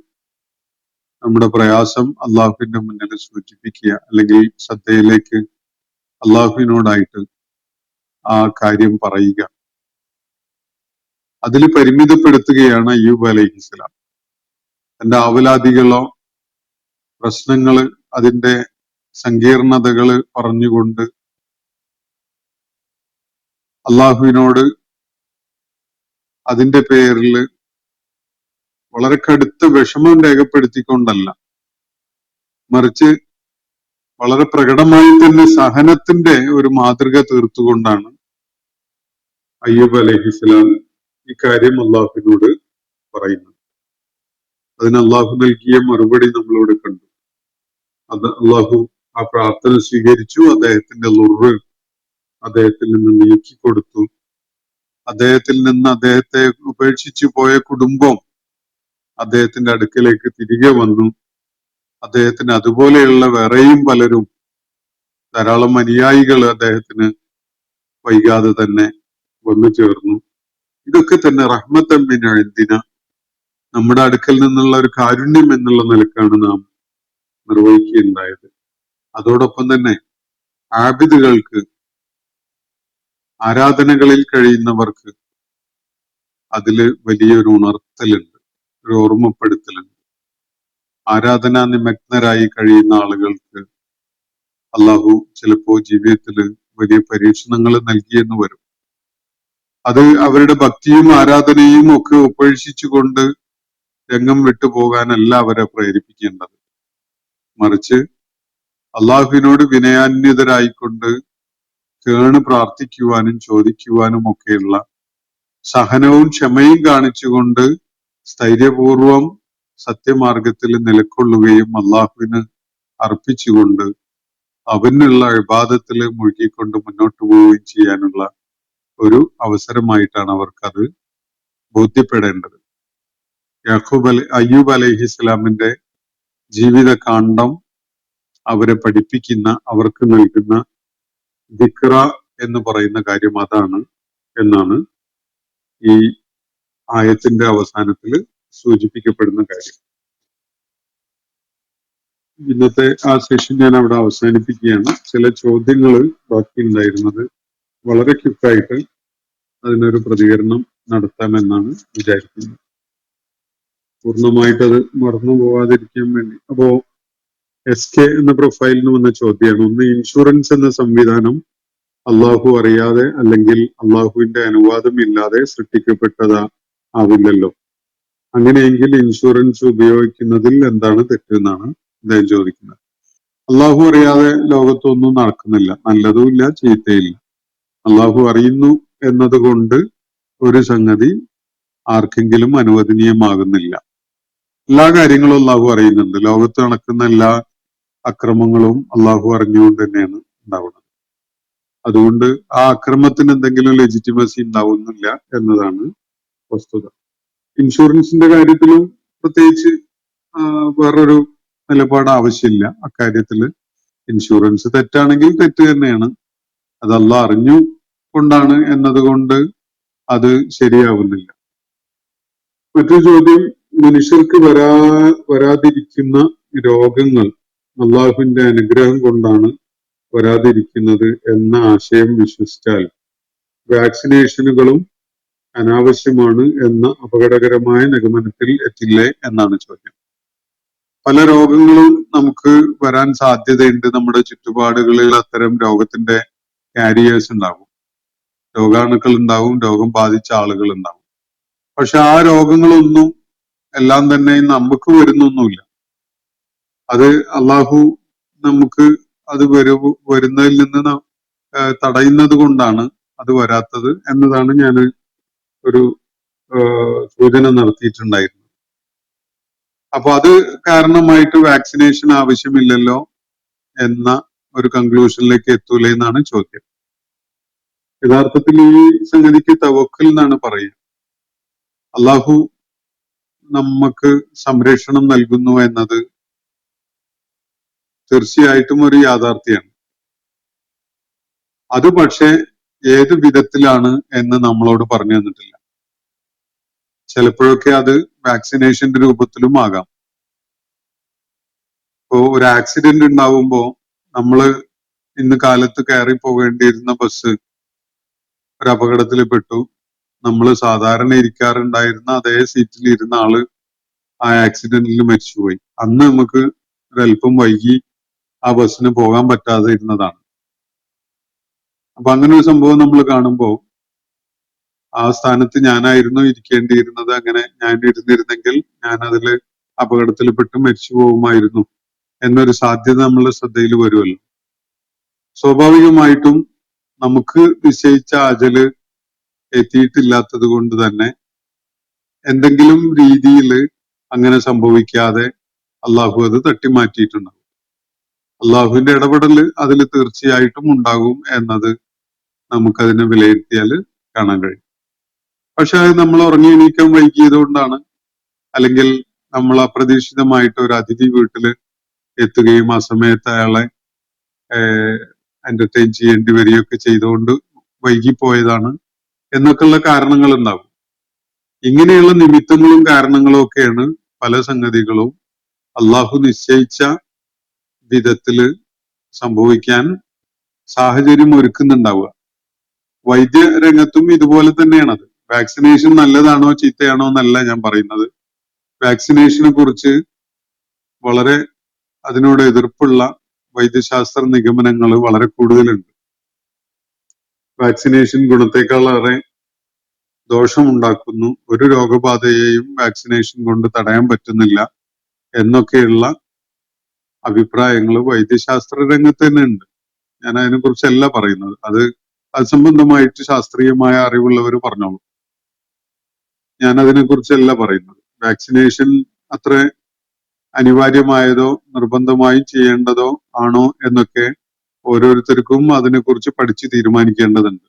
നമ്മുടെ പ്രയാസം അള്ളാഹുവിന്റെ മുന്നിൽ സൂചിപ്പിക്കുക, അല്ലെങ്കിൽ ശ്രദ്ധയിലേക്ക് അള്ളാഹുവിനോടായിട്ട് ആ കാര്യം പറയുക, അതിൽ പരിമിതപ്പെടുത്തുകയാണ് അയ്യൂബ് അലൈഹിസ്സലാം. തന്റെ ആവലാതികളോ പ്രശ്നങ്ങള് അതിന്റെ സങ്കീർണതകള് പറഞ്ഞുകൊണ്ട് അള്ളാഹുവിനോട് അതിന്റെ പേരിൽ വളരെ കടുത്ത വിഷമം രേഖപ്പെടുത്തിക്കൊണ്ടല്ല, മറിച്ച് വളരെ പ്രകടമായി തന്നെ സഹനത്തിന്റെ ഒരു മാതൃക തീർത്തുകൊണ്ടാണ് അയ്യൂബ് അലൈഹിസ്സലാം ഇക്കാര്യം അള്ളാഹുവിനോട് പറയുന്നത്. അതിന് അള്ളാഹു നൽകിയ മറുപടി നമ്മളിവിടെ കണ്ടു. അത് അള്ളാഹു ആ പ്രാർത്ഥന സ്വീകരിച്ചു, അദ്ദേഹത്തിന്റെ ളുറ് അദ്ദേഹത്തിൽ നിന്ന് നീക്കിക്കൊടുത്തു. അദ്ദേഹത്തിൽ നിന്ന് അദ്ദേഹത്തെ ഉപേക്ഷിച്ചു പോയ കുടുംബം അദ്ദേഹത്തിന്റെ അടുക്കലേക്ക് തിരികെ വന്നു. അദ്ദേഹത്തിന് അതുപോലെയുള്ള വേറെയും പലരും, ധാരാളം അനുയായികൾ അദ്ദേഹത്തിന് വൈകാതെ തന്നെ വന്നു ചേർന്നു. ഇതൊക്കെ തന്നെ റഹ്മത്തൻ മിൻ ഇൻദിന, നമ്മുടെ അടുക്കൽ നിന്നുള്ള ഒരു കാരുണ്യം എന്നുള്ള നിലക്കാണ് നാം നിർവഹിക്കുകയുണ്ടായത്. അതോടൊപ്പം തന്നെ ആബിദുകൾക്ക്, ആരാധനകളിൽ കഴിയുന്നവർക്ക് അതില് വലിയൊരു ഉണർത്തലുണ്ട്, ഒരു ഓർമ്മപ്പെടുത്തലുണ്ട്. ആരാധനാ നിമഗ്നരായി കഴിയുന്ന ആളുകൾക്ക് അള്ളാഹു ചിലപ്പോ ജീവിതത്തിൽ വലിയ പരീക്ഷണങ്ങൾ നൽകിയെന്ന് വരും. അത് അവരുടെ ഭക്തിയും ആരാധനയും ഒക്കെ ഉപേക്ഷിച്ചുകൊണ്ട് രംഗം വിട്ടുപോകാനല്ല അവരെ പ്രേരിപ്പിക്കേണ്ടത്. മറിച്ച് അള്ളാഹുവിനോട് വിനയാന്വിതരായിക്കൊണ്ട് കേണ് പ്രാർത്ഥിക്കുവാനും ചോദിക്കുവാനും ഒക്കെയുള്ള സഹനവും ക്ഷമയും കാണിച്ചുകൊണ്ട് സ്ഥൈര്യപൂർവം സത്യമാർഗത്തിൽ നിലകൊള്ളുകയും അള്ളാഹുവിന് അർപ്പിച്ചുകൊണ്ട് അവനുള്ള ഇബാദത്തിൽ മുഴുകിക്കൊണ്ട് മുന്നോട്ട് പോവുകയും ചെയ്യാനുള്ള ഒരു അവസരമായിട്ടാണ് അവർക്കത് ബോധ്യപ്പെടേണ്ടത്. അയ്യൂബ് അലൈഹിസ്സലാമിന്റെ ജീവിതകാന്ഡം അവരെ പഠിപ്പിക്കുന്ന, അവർക്ക് നൽകുന്ന ദിക്റ എന്ന് പറയുന്ന കാര്യം അതാണ് എന്നാണ് ഈ ആയത്തിന്റെ അവസാനത്തിൽ സൂചിപ്പിക്കപ്പെടുന്ന കാര്യം. ഇന്നത്തെ ആ സെഷൻ ഞാൻ അവിടെ അവസാനിപ്പിക്കുകയാണ്. ചില ചോദ്യങ്ങൾ ബാക്കിയുണ്ടായിരുന്നത് വളരെ ക്വിക്കായിട്ട് അതിനൊരു പ്രതികരണം നടത്താമെന്നാണ് വിചാരിക്കുന്നത്. പൂർണ്ണമായിട്ടത് മറന്നു പോവാതിരിക്കാൻ വേണ്ടി. അപ്പോ SK എന്ന പ്രൊഫൈലിന് വന്ന ചോദ്യമാണ്. ഒന്ന്, ഇൻഷുറൻസ് എന്ന സംവിധാനം അള്ളാഹു അറിയാതെ അല്ലെങ്കിൽ അള്ളാഹുവിന്റെ അനുവാദം ഇല്ലാതെ സൃഷ്ടിക്കപ്പെട്ടതാ ആവില്ലല്ലോ. അങ്ങനെയെങ്കിൽ ഇൻഷുറൻസ് ഉപയോഗിക്കുന്നതിൽ എന്താണ് തെറ്റെന്നാണ് അദ്ദേഹം ചോദിക്കുന്നത്. അള്ളാഹു അറിയാതെ ലോകത്തൊന്നും നടക്കുന്നില്ല, നല്ലതുമില്ല ചീത്തയില്ല. അള്ളാഹു അറിയുന്നു എന്നതുകൊണ്ട് ഒരു സംഗതി ആർക്കെങ്കിലും അനുവദനീയമാകുന്നില്ല. എല്ലാ കാര്യങ്ങളും അള്ളാഹു അറിയുന്നുണ്ട്. ലോകത്ത് നടക്കുന്ന എല്ലാ അക്രമങ്ങളും അള്ളാഹു അറിഞ്ഞുകൊണ്ട് തന്നെയാണ് ഉണ്ടാവുന്നത്. അതുകൊണ്ട് ആ അക്രമത്തിന് എന്തെങ്കിലും ലെജിറ്റിമസി ഉണ്ടാവുന്നില്ല എന്നതാണ് വസ്തുത. ഇൻഷുറൻസിന്റെ കാര്യത്തിലും പ്രത്യേകിച്ച് വേറൊരു നിലപാട് ആവശ്യമില്ല. അക്കാര്യത്തില് ഇൻഷുറൻസ് തെറ്റാണെങ്കിൽ തെറ്റ് തന്നെയാണ്. അത് അള്ളാഹ് അറിഞ്ഞു കൊണ്ടാണ് എന്നതുകൊണ്ട് അത് ശരിയാവുന്നില്ല. മറ്റൊരു ചോദ്യം, മനുഷ്യർക്ക് വരാതിരിക്കുന്ന രോഗങ്ങൾ അള്ളാഹുവിന്റെ അനുഗ്രഹം കൊണ്ടാണ് വരാതിരിക്കുന്നത് എന്ന ആശയം വിശ്വസിച്ചാൽ വാക്സിനേഷനുകളും അനാവശ്യമാണ് എന്ന അപകടകരമായ നിഗമനത്തിൽ എത്തില്ലേ എന്നാണ് ചോദ്യം. പല രോഗങ്ങളും നമുക്ക് വരാൻ സാധ്യതയുണ്ട്. നമ്മുടെ ചുറ്റുപാടുകളിൽ അത്തരം രോഗത്തിന്റെ കാരിയേഴ്സ് ഉണ്ടാവും, രോഗാണുക്കൾ ഉണ്ടാവും, രോഗം ബാധിച്ച ആളുകൾ ഉണ്ടാവും. പക്ഷെ ആ രോഗങ്ങളൊന്നും എല്ലാം തന്നെ നമുക്ക് വരുന്നൊന്നുമില്ല. അത് അള്ളാഹു നമുക്ക് അത് വരുന്നതിൽ നിന്ന് തടയുന്നത് കൊണ്ടാണ് അത് വരാത്തത് എന്നതാണ് ഞാൻ ഒരു സൂചന നടത്തിയിട്ടുണ്ടായിരുന്നത്. അപ്പൊ അത് കാരണമായിട്ട് വാക്സിനേഷൻ ആവശ്യമില്ലല്ലോ എന്ന ഒരു കൺക്ലൂഷനിലേക്ക് എത്തൂലേ എന്നാണ് ചോദ്യം. യഥാർത്ഥത്തിൽ ഈ സംഗതിക്ക് തവക്കൽ എന്നാണ് പറയുക. അള്ളാഹു നമുക്ക് സംരക്ഷണം നൽകുന്നു എന്നത് തീർച്ചയായിട്ടും ഒരു യാഥാർത്ഥ്യമാണ്. അത് പക്ഷെ ഏത് വിധത്തിലാണ് എന്ന് നമ്മളോട് പറഞ്ഞു തന്നിട്ടില്ല. ചിലപ്പോഴൊക്കെ അത് വാക്സിനേഷന്റെ രൂപത്തിലും ആകാം. ഇപ്പോ ഒരു ആക്സിഡന്റ് ഉണ്ടാവുമ്പോ നമ്മള് ഇന്ന് കാലത്ത് കയറി പോകേണ്ടിയിരുന്ന ബസ് ഒരു അപകടത്തിൽ പെട്ടു. നമ്മൾ സാധാരണ ഇരിക്കാറുണ്ടായിരുന്ന അതേ സീറ്റിൽ ഇരുന്ന ആള് ആ ആക്സിഡന്റിൽ മരിച്ചുപോയി. അന്ന് നമുക്ക് ഒരല്പം വൈകി ആ ബസ്സിന് പോകാൻ പറ്റാതെ ഇരുന്നതാണ്. അപ്പൊ അങ്ങനെ ഒരു സംഭവം നമ്മൾ കാണുമ്പോ ആ സ്ഥാനത്ത് ഞാനായിരുന്നു ഇരിക്കേണ്ടിയിരുന്നത്, അങ്ങനെ ഞാൻ ഇരുന്നിരുന്നെങ്കിൽ ഞാൻ അതില് അപകടത്തിൽപ്പെട്ട് മരിച്ചു പോകുമായിരുന്നു എന്നൊരു സാധ്യത നമ്മളുടെ ശ്രദ്ധയിൽ വരുമല്ലോ. സ്വാഭാവികമായിട്ടും നമുക്ക് നിശ്ചയിച്ച അജല് എത്തിയിട്ടില്ലാത്തത് കൊണ്ട് തന്നെ എന്തെങ്കിലും രീതിയിൽ അങ്ങനെ സംഭവിക്കാതെ അള്ളാഹു അത് തട്ടിമാറ്റിയിട്ടുണ്ടാവും. അള്ളാഹുവിന്റെ ഇടപെടൽ അതിൽ തീർച്ചയായിട്ടും ഉണ്ടാകും എന്നത് നമുക്കതിനെ വിലയിരുത്തിയാൽ കാണാൻ കഴിയും. പക്ഷെ അത് നമ്മൾ ഉറങ്ങി എണീക്കാൻ വൈകിയത് കൊണ്ടാണ്, അല്ലെങ്കിൽ നമ്മൾ അപ്രതീക്ഷിതമായിട്ട് ഒരു അതിഥി വീട്ടിൽ എത്തുകയും ആ സമയത്ത് അയാളെ എന്റർടൈൻ ചെയ്യേണ്ടി വരികയൊക്കെ ചെയ്തുകൊണ്ട് വൈകിപ്പോയതാണ് എന്നൊക്കെയുള്ള കാരണങ്ങൾ ഉണ്ടാവും. ഇങ്ങനെയുള്ള നിമിത്തങ്ങളും കാരണങ്ങളും ഒക്കെയാണ് പല സംഗതികളും അള്ളാഹു നിശ്ചയിച്ച വിധത്തില് സംഭവിക്കാൻ സാഹചര്യം ഒരുക്കുന്നുണ്ടാവുക. വൈദ്യരംഗത്തും ഇതുപോലെ തന്നെയാണത്. വാക്സിനേഷൻ നല്ലതാണോ ചീത്തയാണോ എന്നല്ല ഞാൻ പറയുന്നത്. വാക്സിനേഷനെ കുറിച്ച് വളരെ അതിനോട് എതിർപ്പുള്ള വൈദ്യശാസ്ത്ര നിഗമനങ്ങൾ വളരെ കൂടുതലുണ്ട്. വാക്സിനേഷൻ ഗുണത്തെക്കാളേറെ ദോഷമുണ്ടാക്കുന്നു, ഒരു രോഗബാധയെയും വാക്സിനേഷൻ കൊണ്ട് തടയാൻ പറ്റുന്നില്ല എന്നൊക്കെയുള്ള അഭിപ്രായങ്ങൾ വൈദ്യശാസ്ത്ര രംഗത്ത് തന്നെ ഉണ്ട്. ഞാൻ അതിനെ കുറിച്ചല്ല പറയുന്നത്. അത് സംബന്ധമായിട്ട് ശാസ്ത്രീയമായ അറിവുള്ളവർ പറഞ്ഞോളൂ. ഞാൻ അതിനെ കുറിച്ചല്ല പറയുന്നത്. വാക്സിനേഷൻ അത്ര അനിവാര്യമായതോ നിർബന്ധമായും ചെയ്യേണ്ടതോ ആണോ എന്നൊക്കെ ഓരോരുത്തർക്കും അതിനെക്കുറിച്ച് പഠിച്ച് തീരുമാനിക്കേണ്ടതുണ്ട്.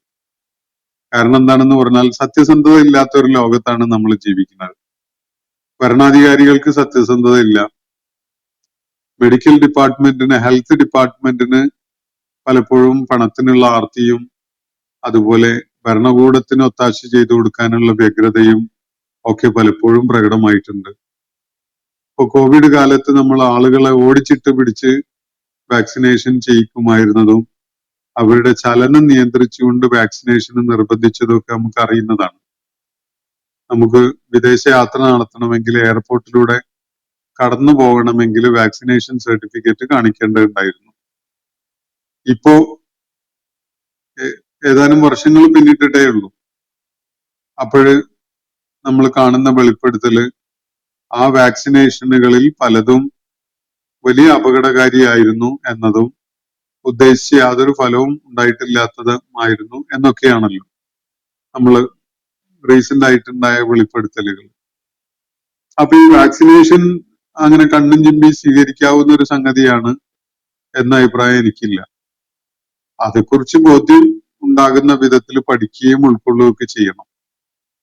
കാരണം എന്താണെന്ന് പറഞ്ഞാൽ സത്യസന്ധത ഇല്ലാത്ത ഒരു ലോകത്താണ് നമ്മൾ ജീവിക്കുന്നത്. ഭരണാധികാരികൾക്ക് സത്യസന്ധത ഇല്ല. മെഡിക്കൽ ഡിപ്പാർട്ട്മെന്റിന്, ഹെൽത്ത് ഡിപ്പാർട്ട്മെന്റിന് പലപ്പോഴും പണത്തിനുള്ള ആർത്തിയും അതുപോലെ ഭരണകൂടത്തിന് ഒത്താശ ചെയ്തു കൊടുക്കാനുള്ള വ്യഗ്രതയും ഒക്കെ പലപ്പോഴും പ്രകടമായിട്ടുണ്ട്. ഇപ്പൊ കോവിഡ് കാലത്ത് നമ്മൾ ആളുകളെ ഓടിച്ചിട്ട് പിടിച്ച് വാക്സിനേഷൻ ചെയ്യിക്കുമായിരുന്നതും അവരുടെ ചലനം നിയന്ത്രിച്ചുകൊണ്ട് വാക്സിനേഷന് നിർബന്ധിച്ചതും ഒക്കെ നമുക്ക് അറിയുന്നതാണ്. നമുക്ക് വിദേശ യാത്ര നടത്തണമെങ്കിൽ എയർപോർട്ടിലൂടെ കടന്നു പോകണമെങ്കിൽ വാക്സിനേഷൻ സർട്ടിഫിക്കറ്റ് കാണിക്കേണ്ടതുണ്ടായിരുന്നു. ഇപ്പോ ഏതാനും വർഷങ്ങൾ പിന്നിട്ടിട്ടേ ഉള്ളൂ. അപ്പോഴ് നമ്മൾ കാണുന്ന വെളിപ്പെടുത്തല് ആ വാക്സിനേഷനുകളിൽ പലതും വലിയ അപകടകാരിയായിരുന്നു എന്നതും ഉദ്ദേശിച്ച യാതൊരു ഫലവും ഉണ്ടായിട്ടില്ലാത്തതുമായിരുന്നു എന്നൊക്കെയാണല്ലോ നമ്മൾ റീസെന്റ് ആയിട്ടുണ്ടായ വെളിപ്പെടുത്തലുകൾ. അപ്പൊ ഈ വാക്സിനേഷൻ അങ്ങനെ കണ്ണും ചിമ്മി സ്വീകരിക്കാവുന്ന ഒരു സംഗതിയാണ് എന്ന അഭിപ്രായം എനിക്കില്ല. അതേക്കുറിച്ച് ബോധ്യം ഉണ്ടാകുന്ന വിധത്തിൽ പഠിക്കുകയും ഉൾക്കൊള്ളുകയൊക്കെ ചെയ്യണം.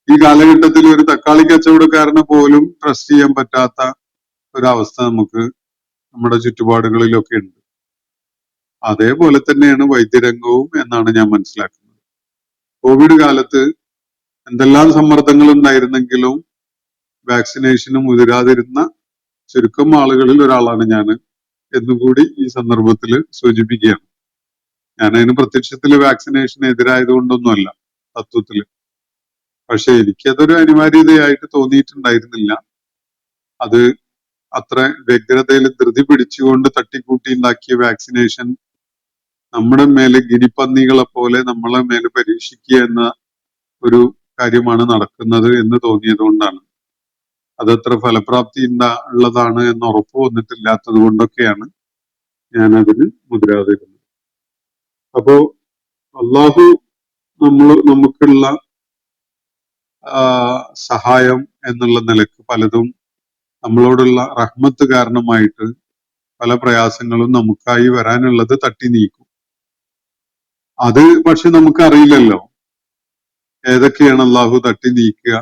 ഈ കാലഘട്ടത്തിൽ ഒരു തക്കാളി കച്ചവടക്കാരനെ പോലും ട്രസ്റ്റ് ചെയ്യാൻ പറ്റാത്ത ഒരവസ്ഥ നമുക്ക് നമ്മുടെ ചുറ്റുപാടുകളിലൊക്കെ ഉണ്ട്. അതേപോലെ തന്നെയാണ് വൈദ്യരംഗവും എന്നാണ് ഞാൻ മനസ്സിലാക്കുന്നത്. കോവിഡ് കാലത്ത് എന്തെല്ലാം സമ്മർദ്ദങ്ങൾ ഉണ്ടായിരുന്നെങ്കിലും വാക്സിനേഷന് മുതിരാതിരുന്ന ചുരുക്കം ആളുകളിൽ ഒരാളാണ് ഞാൻ എന്നുകൂടി ഈ സന്ദർഭത്തിൽ സൂചിപ്പിക്കുകയാണ്. ഞാൻ അതിന് പ്രത്യക്ഷത്തിൽ വാക്സിനേഷന് എതിരായതുകൊണ്ടൊന്നുമല്ല തത്വത്തില്. പക്ഷെ എനിക്കതൊരു അനിവാര്യതയായിട്ട് തോന്നിയിട്ടുണ്ടായിരുന്നില്ല. അത് അത്ര വ്യഗ്രതയിൽ ധൃതി പിടിച്ചുകൊണ്ട് തട്ടിക്കൂട്ടി ഉണ്ടാക്കിയ വാക്സിനേഷൻ നമ്മുടെ മേലെ ഗിനിപ്പന്നികളെ പോലെ നമ്മളെ മേലെ പരീക്ഷിക്കുക എന്ന ഒരു കാര്യമാണ് നടക്കുന്നത് എന്ന് തോന്നിയത് കൊണ്ടാണ്. അതത്ര ഫലപ്രാപ്തി ഉള്ളതാണ് എന്ന് ഉറപ്പ് വന്നിട്ടില്ലാത്തത് കൊണ്ടൊക്കെയാണ് ഞാൻ അതിന് മുതിരാതിരുന്നത്. അപ്പോ അള്ളാഹു നമുക്കുള്ള സഹായം എന്നുള്ള നിലക്ക് പലതും നമ്മളോടുള്ള റഹ്മത്ത് കാരണമായിട്ട് പല പ്രയാസങ്ങളും നമുക്കായി വരാനുള്ളത് തട്ടി നീക്കും. അത് പക്ഷെ നമുക്കറിയില്ലല്ലോ ഏതൊക്കെയാണ് അള്ളാഹു തട്ടി നീക്കുക,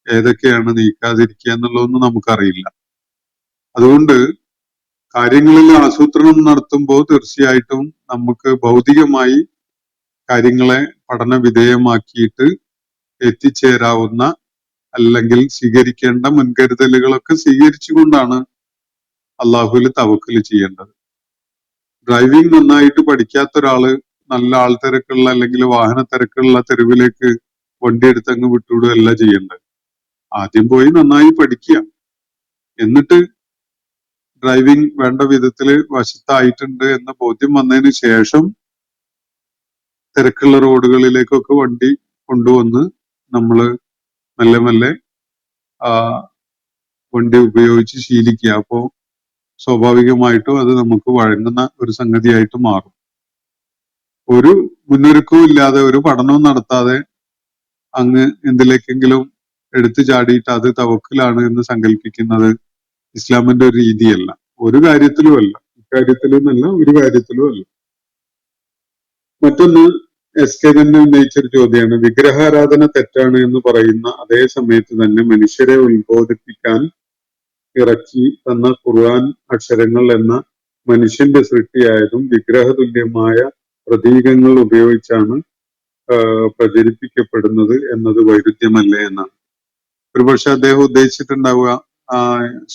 ഏതൊക്കെയാണ് നീക്കാതിരിക്കുക എന്നുള്ളതൊന്നും നമുക്കറിയില്ല. അതുകൊണ്ട് കാര്യങ്ങളിൽ ആസൂത്രണം നടത്തുമ്പോൾ തീർച്ചയായിട്ടും നമുക്ക് ഭൗതികമായി കാര്യങ്ങളെ പഠന വിധേയമാക്കിയിട്ട് എത്തിച്ചേരാവുന്ന അല്ലെങ്കിൽ സ്വീകരിക്കേണ്ട മുൻകരുതലുകളൊക്കെ സ്വീകരിച്ചുകൊണ്ടാണ് അള്ളാഹുവിൽ തവക്കൽ ചെയ്യേണ്ടത്. ഡ്രൈവിംഗ് നന്നായിട്ട് പഠിക്കാത്ത ഒരാള് നല്ല ആൾത്തിരക്കുള്ള അല്ലെങ്കിൽ വാഹന തിരക്കുള്ള തെരുവിലേക്ക് വണ്ടി എടുത്തങ്ങ് വിട്ടുവിടുകയല്ല ചെയ്യേണ്ടത്. ആദ്യം പോയി നന്നായി പഠിക്കുക, എന്നിട്ട് ഡ്രൈവിംഗ് വേണ്ട വിധത്തില് വശത്തായിട്ടുണ്ട് എന്ന ബോധ്യം വന്നതിന് ശേഷം തിരക്കുള്ള റോഡുകളിലേക്കൊക്കെ വണ്ടി കൊണ്ടുവന്ന് നമ്മള് മെല്ലെ മെല്ലെ വണ്ടി ഉപയോഗിച്ച് ശീലിക്കുക. അപ്പോ സ്വാഭാവികമായിട്ടും അത് നമുക്ക് വഴങ്ങുന്ന ഒരു സംഗതിയായിട്ട് മാറും. ഒരു മുന്നൊരുക്കവും ഇല്ലാതെ ഒരു പഠനവും നടത്താതെ അങ്ങ് എന്തിലേക്കെങ്കിലും എടുത്തു ചാടിയിട്ട് അത് തവക്കലാണ് എന്ന് സങ്കല്പിക്കുന്നത് ഇസ്ലാമിന്റെ ഒരു രീതിയല്ല. ഒരു കാര്യത്തിലും അല്ല, ഇക്കാര്യത്തിലും അല്ല, ഒരു കാര്യത്തിലും അല്ല. മറ്റൊന്ന് SK തന്നെ ഉന്നയിച്ചൊരു ചോദ്യമാണ്, വിഗ്രഹാരാധന തെറ്റാണ് എന്ന് പറയുന്ന അതേ സമയത്ത് തന്നെ മനുഷ്യരെ ഉത്ബോധിപ്പിക്കാൻ ഇറക്കി തന്ന ഖുർആൻ അക്ഷരങ്ങൾ എന്ന മനുഷ്യന്റെ സൃഷ്ടിയായതും വിഗ്രഹതുല്യമായ പ്രതീകങ്ങൾ ഉപയോഗിച്ചാണ് പ്രചരിപ്പിക്കപ്പെടുന്നത് എന്നത് വൈരുദ്ധ്യമല്ലേ എന്നാണ്. ഒരുപക്ഷെ അദ്ദേഹം ഉദ്ദേശിച്ചിട്ടുണ്ടാവുക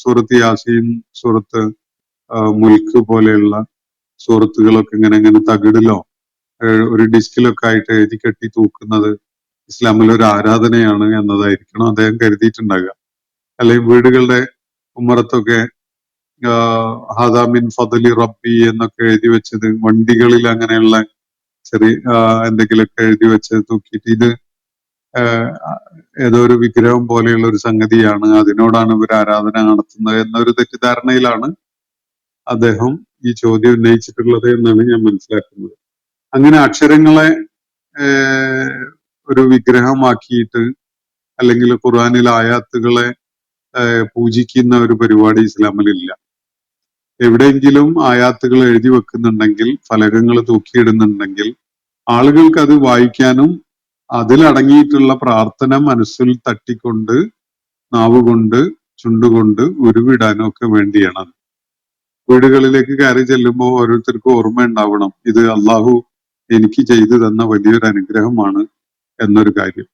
സൂറത്ത് യാസീൻ, സൂറത്ത് മുൽക്ക് പോലെയുള്ള സൂറത്തുകളൊക്കെ ഇങ്ങനെ തകിടിലോ ഒരു ഡിസ്കിലൊക്കെ ആയിട്ട് എഴുതി കെട്ടി തൂക്കുന്നത് ഇസ്ലാമിൽ ഒരു ആരാധനയാണ് എന്നതായിരിക്കണം അദ്ദേഹം കരുതിയിട്ടുണ്ടാകുക. അല്ലെങ്കിൽ വീടുകളുടെ ഉമ്മറത്തൊക്കെ ഹാദാമിൻ ഫദലി റബ്ബി എന്നൊക്കെ എഴുതി വെച്ചത്, വണ്ടികളിൽ അങ്ങനെയുള്ള ചെറിയ എന്തെങ്കിലുമൊക്കെ എഴുതി വെച്ചത് തൂക്കിയിട്ട് ഇത് ഏതോ ഒരു വിഗ്രഹം പോലെയുള്ള ഒരു സംഗതിയാണ്, അതിനോടാണ് ഇവർ ആരാധന നടത്തുന്നത് എന്നൊരു തെറ്റിദ്ധാരണയിലാണ് അദ്ദേഹം ഈ ചോദ്യം ഉന്നയിച്ചിട്ടുള്ളത് എന്നാണ് ഞാൻ മനസ്സിലാക്കുന്നത്. അങ്ങനെ അക്ഷരങ്ങളെ ഒരു വിഗ്രഹമാക്കിയിട്ട് അല്ലെങ്കിൽ ഖുർആനിലെ ആയാത്തുകളെ പൂജിക്കുന്ന ഒരു പരിപാടി ഇസ്ലാമിലില്ല. എവിടെയെങ്കിലും ആയാത്തുകൾ എഴുതി വെക്കുന്നുണ്ടെങ്കിൽ, ഫലകങ്ങൾ തൂക്കിയിടുന്നുണ്ടെങ്കിൽ ആളുകൾക്ക് അത് വായിക്കാനും അതിലടങ്ങിയിട്ടുള്ള പ്രാർത്ഥന മനസ്സിൽ തട്ടിക്കൊണ്ട് നാവുകൊണ്ട് ചുണ്ടുകൊണ്ട് ഉരുവിടാനും ഒക്കെ വേണ്ടിയാണ്. വീടുകളിലേക്ക് കയറി ചെല്ലുമ്പോൾ ഓരോരുത്തർക്കും ഓർമ്മ ഉണ്ടാവണം, ഇത് അള്ളാഹു എനിക്ക് ചെയ്തു തന്ന വലിയൊരു അനുഗ്രഹമാണ് എന്നൊരു കാര്യം.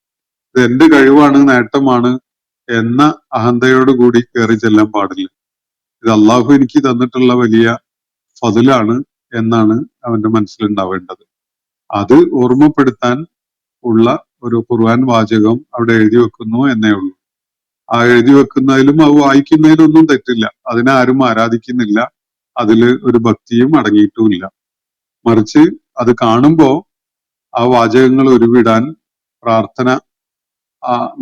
ഇത് എന്റെ കഴിവാണ്, നേട്ടമാണ്, എന്ന അഹന്തയോടുകൂടി കയറി ചെല്ലാൻ പാടില്ല. ഇത് അള്ളാഹു എനിക്ക് തന്നിട്ടുള്ള വലിയ ഫضലാണ് എന്നാണ് അവന്റെ മനസ്സിലുണ്ടാവേണ്ടത്. അത് ഓർമ്മപ്പെടുത്താൻ ഉള്ള ഒരു ഖുർആൻ വാചകം അവിടെ എഴുതി വെക്കുന്നു എന്നേ ഉള്ളൂ. ആ എഴുതി വെക്കുന്നതിലും അത് വായിക്കുന്നതിലും ഒന്നും തെറ്റില്ല. അതിനെ ആരും ആരാധിക്കുന്നില്ല, അതില് ഒരു ഭക്തിയും അടങ്ങിയിട്ടുമില്ല. മറിച്ച് അത് കാണുമ്പോ ആ വാചകങ്ങൾ ഉരുവിടാൻ, പ്രാർത്ഥന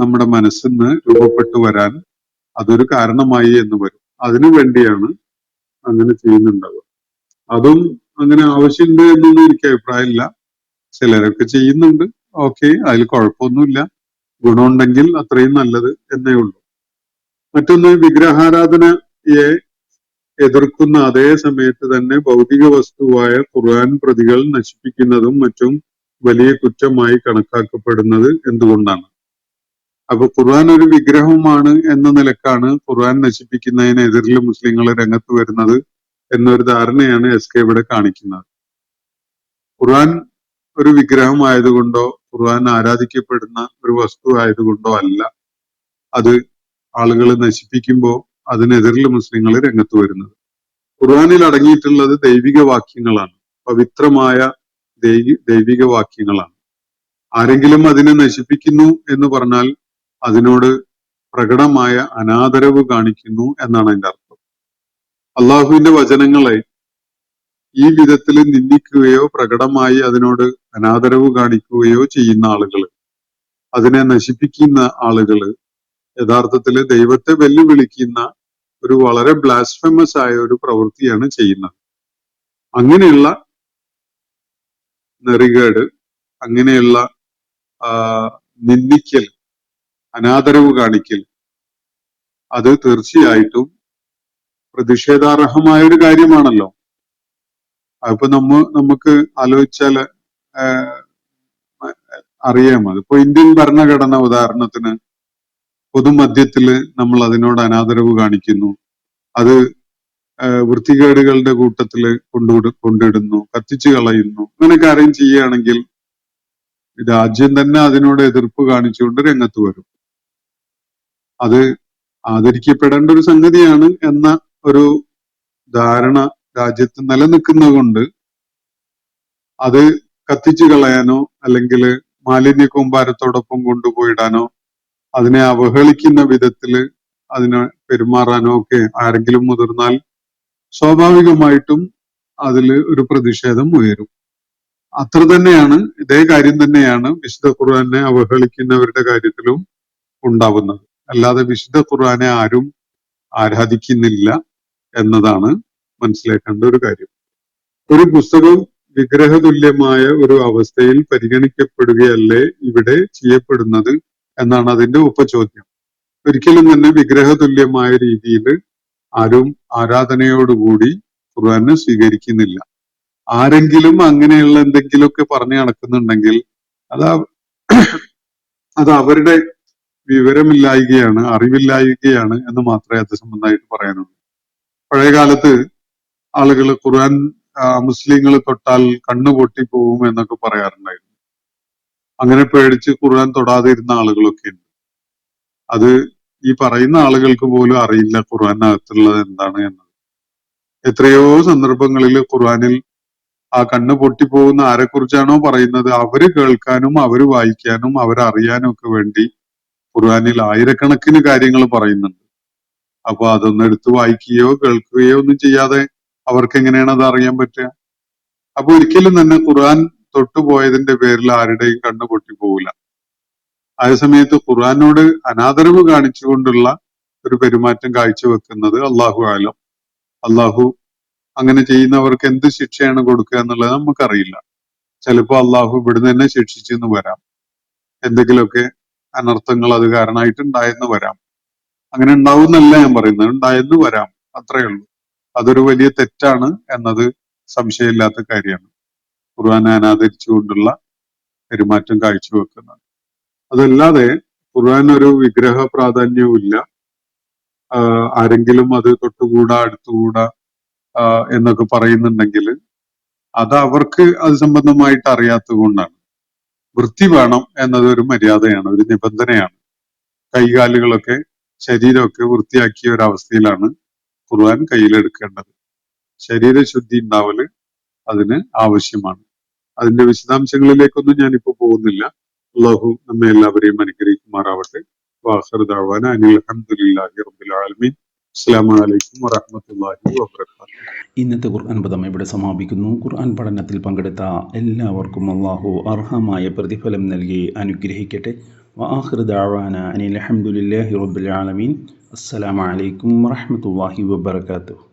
നമ്മുടെ മനസ്സിൽ നിന്ന് രൂപപ്പെട്ടു വരാൻ അതൊരു കാരണമായി എന്ന് വരും. അതിനു വേണ്ടിയാണ് അങ്ങനെ ചെയ്യുന്നുണ്ടാവുക. അതും അങ്ങനെ ആവശ്യമുണ്ട് എന്നൊന്നും എനിക്ക് അഭിപ്രായമില്ല. ചിലരൊക്കെ ചെയ്യുന്നുണ്ട്, ഓക്കെ, അതിൽ കുഴപ്പമൊന്നുമില്ല. ഗുണമുണ്ടെങ്കിൽ അത്രയും നല്ലത് എന്നേ ഉള്ളൂ. മറ്റൊന്ന്, വിഗ്രഹാരാധനയെ എതിർക്കുന്ന അതേ സമയത്ത് തന്നെ ഭൗതിക വസ്തുവായ ഖുർആൻ പ്രതികൾ നശിപ്പിക്കുന്നതും മറ്റും വലിയ കുറ്റമായി കണക്കാക്കപ്പെടുന്നത് എന്തുകൊണ്ടാണ്? അപ്പൊ ഖുർആൻ ഒരു വിഗ്രഹമാണ് എന്ന നിലക്കാണ് ഖുർആൻ നശിപ്പിക്കുന്നതിനെതിരിൽ മുസ്ലിങ്ങൾ രംഗത്ത് വരുന്നത് എന്നൊരു ധാരണയാണ് SK ഇവിടെ കാണിക്കുന്നത്. ഖുർആൻ ഒരു വിഗ്രഹമായതുകൊണ്ടോ ഖുർആൻ ആരാധിക്കപ്പെടുന്ന ഒരു വസ്തു ആയതുകൊണ്ടോ അല്ല അത് ആളുകൾ നശിപ്പിക്കുമ്പോൾ അതിനെതിരിൽ മുസ്ലിങ്ങൾ രംഗത്ത് വരുന്നത്. ഖുർആനിൽ അടങ്ങിയിട്ടുള്ളത് ദൈവിക വാക്യങ്ങളാണ്, പവിത്രമായ ദൈവിക വാക്യങ്ങളാണ്. ആരെങ്കിലും അതിനെ നശിപ്പിക്കുന്നു എന്ന് പറഞ്ഞാൽ അതിനോട് പ്രകടമായ അനാദരവ് കാണിക്കുന്നു എന്നാണ് അതിന്റെ അർത്ഥം. അള്ളാഹുവിന്റെ വചനങ്ങളെ ഈ വിധത്തിൽ നിന്ദിക്കുകയോ പ്രകടമായി അതിനോട് അനാദരവ് കാണിക്കുകയോ ചെയ്യുന്ന ആളുകൾ, അതിനെ നശിപ്പിക്കുന്ന ആളുകൾ യഥാർത്ഥത്തിൽ ദൈവത്തെ വെല്ലുവിളിക്കുന്ന ഒരു വളരെ ബ്ലാസ്ഫമസ് ആയ ഒരു പ്രവൃത്തിയാണ് ചെയ്യുന്നത്. അങ്ങനെയുള്ള നെറികേട്, അങ്ങനെയുള്ള നിന്ദിക്കൽ, അനാദരവ് കാണിക്കൽ, അത് തീർച്ചയായിട്ടും പ്രതിഷേധാർഹമായ ഒരു കാര്യമാണല്ലോ. അതിപ്പോ നമുക്ക് ആലോചിച്ചാൽ അറിയാം. അതിപ്പോ ഇന്ത്യൻ ഭരണഘടന ഉദാഹരണത്തിന് പൊതുമധ്യത്തില് നമ്മൾ അതിനോട് അനാദരവ് കാണിക്കുന്നു, അത് വൃത്തികേടുകളുടെ കൂട്ടത്തില് കൊണ്ടിടുന്നു, കത്തിച്ചു കളയുന്നു, അങ്ങനെ കാര്യം ചെയ്യുകയാണെങ്കിൽ രാജ്യം തന്നെ അതിനോട് എതിർപ്പ് കാണിച്ചുകൊണ്ട് രംഗത്ത് വരും. അത് ആദരിക്കപ്പെടേണ്ട ഒരു സംഗതിയാണ് എന്ന ഒരു ധാരണ രാജ്യത്ത് നിലനിൽക്കുന്നത് കൊണ്ട് അത് കത്തിച്ചു കളയാനോ അല്ലെങ്കിൽ മാലിന്യ കൂമ്പാരത്തോടൊപ്പം കൊണ്ടുപോയിടാനോ അതിനെ അവഹേളിക്കുന്ന വിധത്തില് അതിനെ പെരുമാറാനോ ഒക്കെ ആരെങ്കിലും മുതിർന്നാൽ സ്വാഭാവികമായിട്ടും അതില് ഒരു പ്രതിഷേധം ഉയരും. അത്ര തന്നെയാണ്, ഇതേ കാര്യം തന്നെയാണ് വിശുദ്ധ ഖുർആനെ അവഹേളിക്കുന്നവരുടെ കാര്യത്തിലും ഉണ്ടാവുന്നത്. അല്ലാതെ വിശുദ്ധ ഖുർആനെ ആരും ആരാധിക്കുന്നില്ല എന്നതാണ് മനസ്സിലാക്കേണ്ട ഒരു കാര്യം. ഒരു പുസ്തകം വിഗ്രഹതുല്യമായ ഒരു അവസ്ഥയിൽ പരിഗണിക്കപ്പെടുകയല്ലേ ഇവിടെ ചെയ്യപ്പെടുന്നത് എന്നാണ് അതിന്റെ ഉപചോദ്യം. ഒരിക്കലും തന്നെ വിഗ്രഹതുല്യമായ രീതിയിൽ ആരും ആരാധനയോടുകൂടി ഖുർആനെ സ്വീകരിക്കുന്നില്ല. ആരെങ്കിലും അങ്ങനെയുള്ള എന്തെങ്കിലുമൊക്കെ പറഞ്ഞു നടക്കുന്നുണ്ടെങ്കിൽ അത് അവരുടെ വിവരമില്ലായ്കയാണ്, അറിവില്ലായ്കയാണ് എന്ന് മാത്രമേ അത് സംബന്ധമായിട്ട് പറയാനുള്ളൂ. പഴയകാലത്ത് ആളുകൾ ഖുർആൻ മുസ്ലിങ്ങൾ തൊട്ടാൽ കണ്ണു പൊട്ടിപ്പോവും എന്നൊക്കെ പറയാറുണ്ടായിരുന്നു. അങ്ങനെ പേടിച്ച് ഖുർആൻ തൊടാതിരുന്ന ആളുകളൊക്കെ ഉണ്ട്. അത് ഈ പറയുന്ന ആളുകൾക്ക് പോലും അറിയില്ല ഖുർആനകത്തുള്ളത് എന്താണ് എന്നത്. എത്രയോ സന്ദർഭങ്ങളിൽ ഖുർആനിൽ ആ കണ്ണ് പൊട്ടിപ്പോകുന്ന ആരെക്കുറിച്ചാണോ പറയുന്നത് അവര് കേൾക്കാനും അവര് വായിക്കാനും അവരറിയാനും ഒക്കെ വേണ്ടി ഖുർആനിൽ ആയിരക്കണക്കിന് കാര്യങ്ങൾ പറയുന്നുണ്ട്. അപ്പൊ അതൊന്നും എടുത്ത് വായിക്കുകയോ കേൾക്കുകയോ ഒന്നും ചെയ്യാതെ അവർക്ക് എങ്ങനെയാണ് അത് അറിയാൻ പറ്റുക? അപ്പൊ ഒരിക്കലും തന്നെ ഖുർആൻ തൊട്ടുപോയതിന്റെ പേരിൽ ആരുടെയും കണ്ണ് പൊട്ടിപ്പോവില്ല. അതേസമയത്ത് ഖുർആനോട് അനാദരവ് കാണിച്ചുകൊണ്ടുള്ള ഒരു പെരുമാറ്റം കാഴ്ചവെക്കുന്നത് അള്ളാഹു ആലം. അള്ളാഹു അങ്ങനെ ചെയ്യുന്നവർക്ക് എന്ത് ശിക്ഷയാണ് കൊടുക്കുക എന്നുള്ളത് നമുക്കറിയില്ല. ചിലപ്പോ അള്ളാഹു ഇവിടുന്ന് തന്നെ ശിക്ഷിച്ചെന്ന് വരാം, എന്തെങ്കിലുമൊക്കെ അനർത്ഥങ്ങൾ അത് കാരണമായിട്ട് ഉണ്ടായെന്ന് വരാം. അങ്ങനെ ഉണ്ടാവുന്നല്ല ഞാൻ പറയുന്നത്, ഉണ്ടായെന്ന് വരാം, അത്രയേ ഉള്ളൂ. അതൊരു വലിയ തെറ്റാണ് എന്നത് സംശയമില്ലാത്ത കാര്യമാണ്, ഖുർആനെ അനാദരിച്ചുകൊണ്ടുള്ള പെരുമാറ്റം കാഴ്ചവെക്കുന്നത്. അതല്ലാതെ ഖുർആൻ ഒരു വിഗ്രഹ പ്രാധാന്യവും ഇല്ല, ആരെങ്കിലും അത് തൊട്ടുകൂടാ അടുത്തുകൂടാ എന്നൊക്കെ പറയുന്നുണ്ടെങ്കിൽ അത് അവർക്ക് അത് സംബന്ധമായിട്ട് അറിയാത്തത് കൊണ്ടാണ്. വൃത്തി വേണം എന്നത് ഒരു മര്യാദയാണ്, ഒരു നിബന്ധനയാണ്. കൈകാലുകളൊക്കെ ശരീരമൊക്കെ വൃത്തിയാക്കിയ ഒരവസ്ഥയിലാണ് ഖുർആൻ കയ്യിലെടുക്കേണ്ടത്. ശരീരശുദ്ധി ഉണ്ടാവല് അതിന് ആവശ്യമാണ്. അതിന്റെ വിശദാംശങ്ങളിലേക്കൊന്നും ഞാനിപ്പോ പോകുന്നില്ല. അള്ളാഹു നമ്മെ എല്ലാവരെയും അനുഗ്രഹിക്കുമാറാവട്ടെ. വാഖിറു ദഅ്വാനാ അനിൽ ഹംദുലില്ലാഹി റബ്ബിൽ ആലമീൻ. അസ്സലാമു അലൈക്കും വറഹ്മത്തുള്ളാഹി വബറകാതുഹു. ഇന്നത്തെ ഖുർആൻ പദം ഇവിടെ സമാപിക്കുന്നു. ഖുർആൻ പഠനത്തിൽ പങ്കെടുത്ത എല്ലാവർക്കും അള്ളാഹു അർഹമായ പ്രതിഫലം നൽകി അനുഗ്രഹിക്കട്ടെ. വആഖിറു ദഅ്വാനാ അനിൽ ഹംദുലില്ലാഹി റബ്ബിൽ ആലമീൻ. അസ്സലാമു അലൈക്കും വറഹ്മത്തുള്ളാഹി വബറകാതുഹു.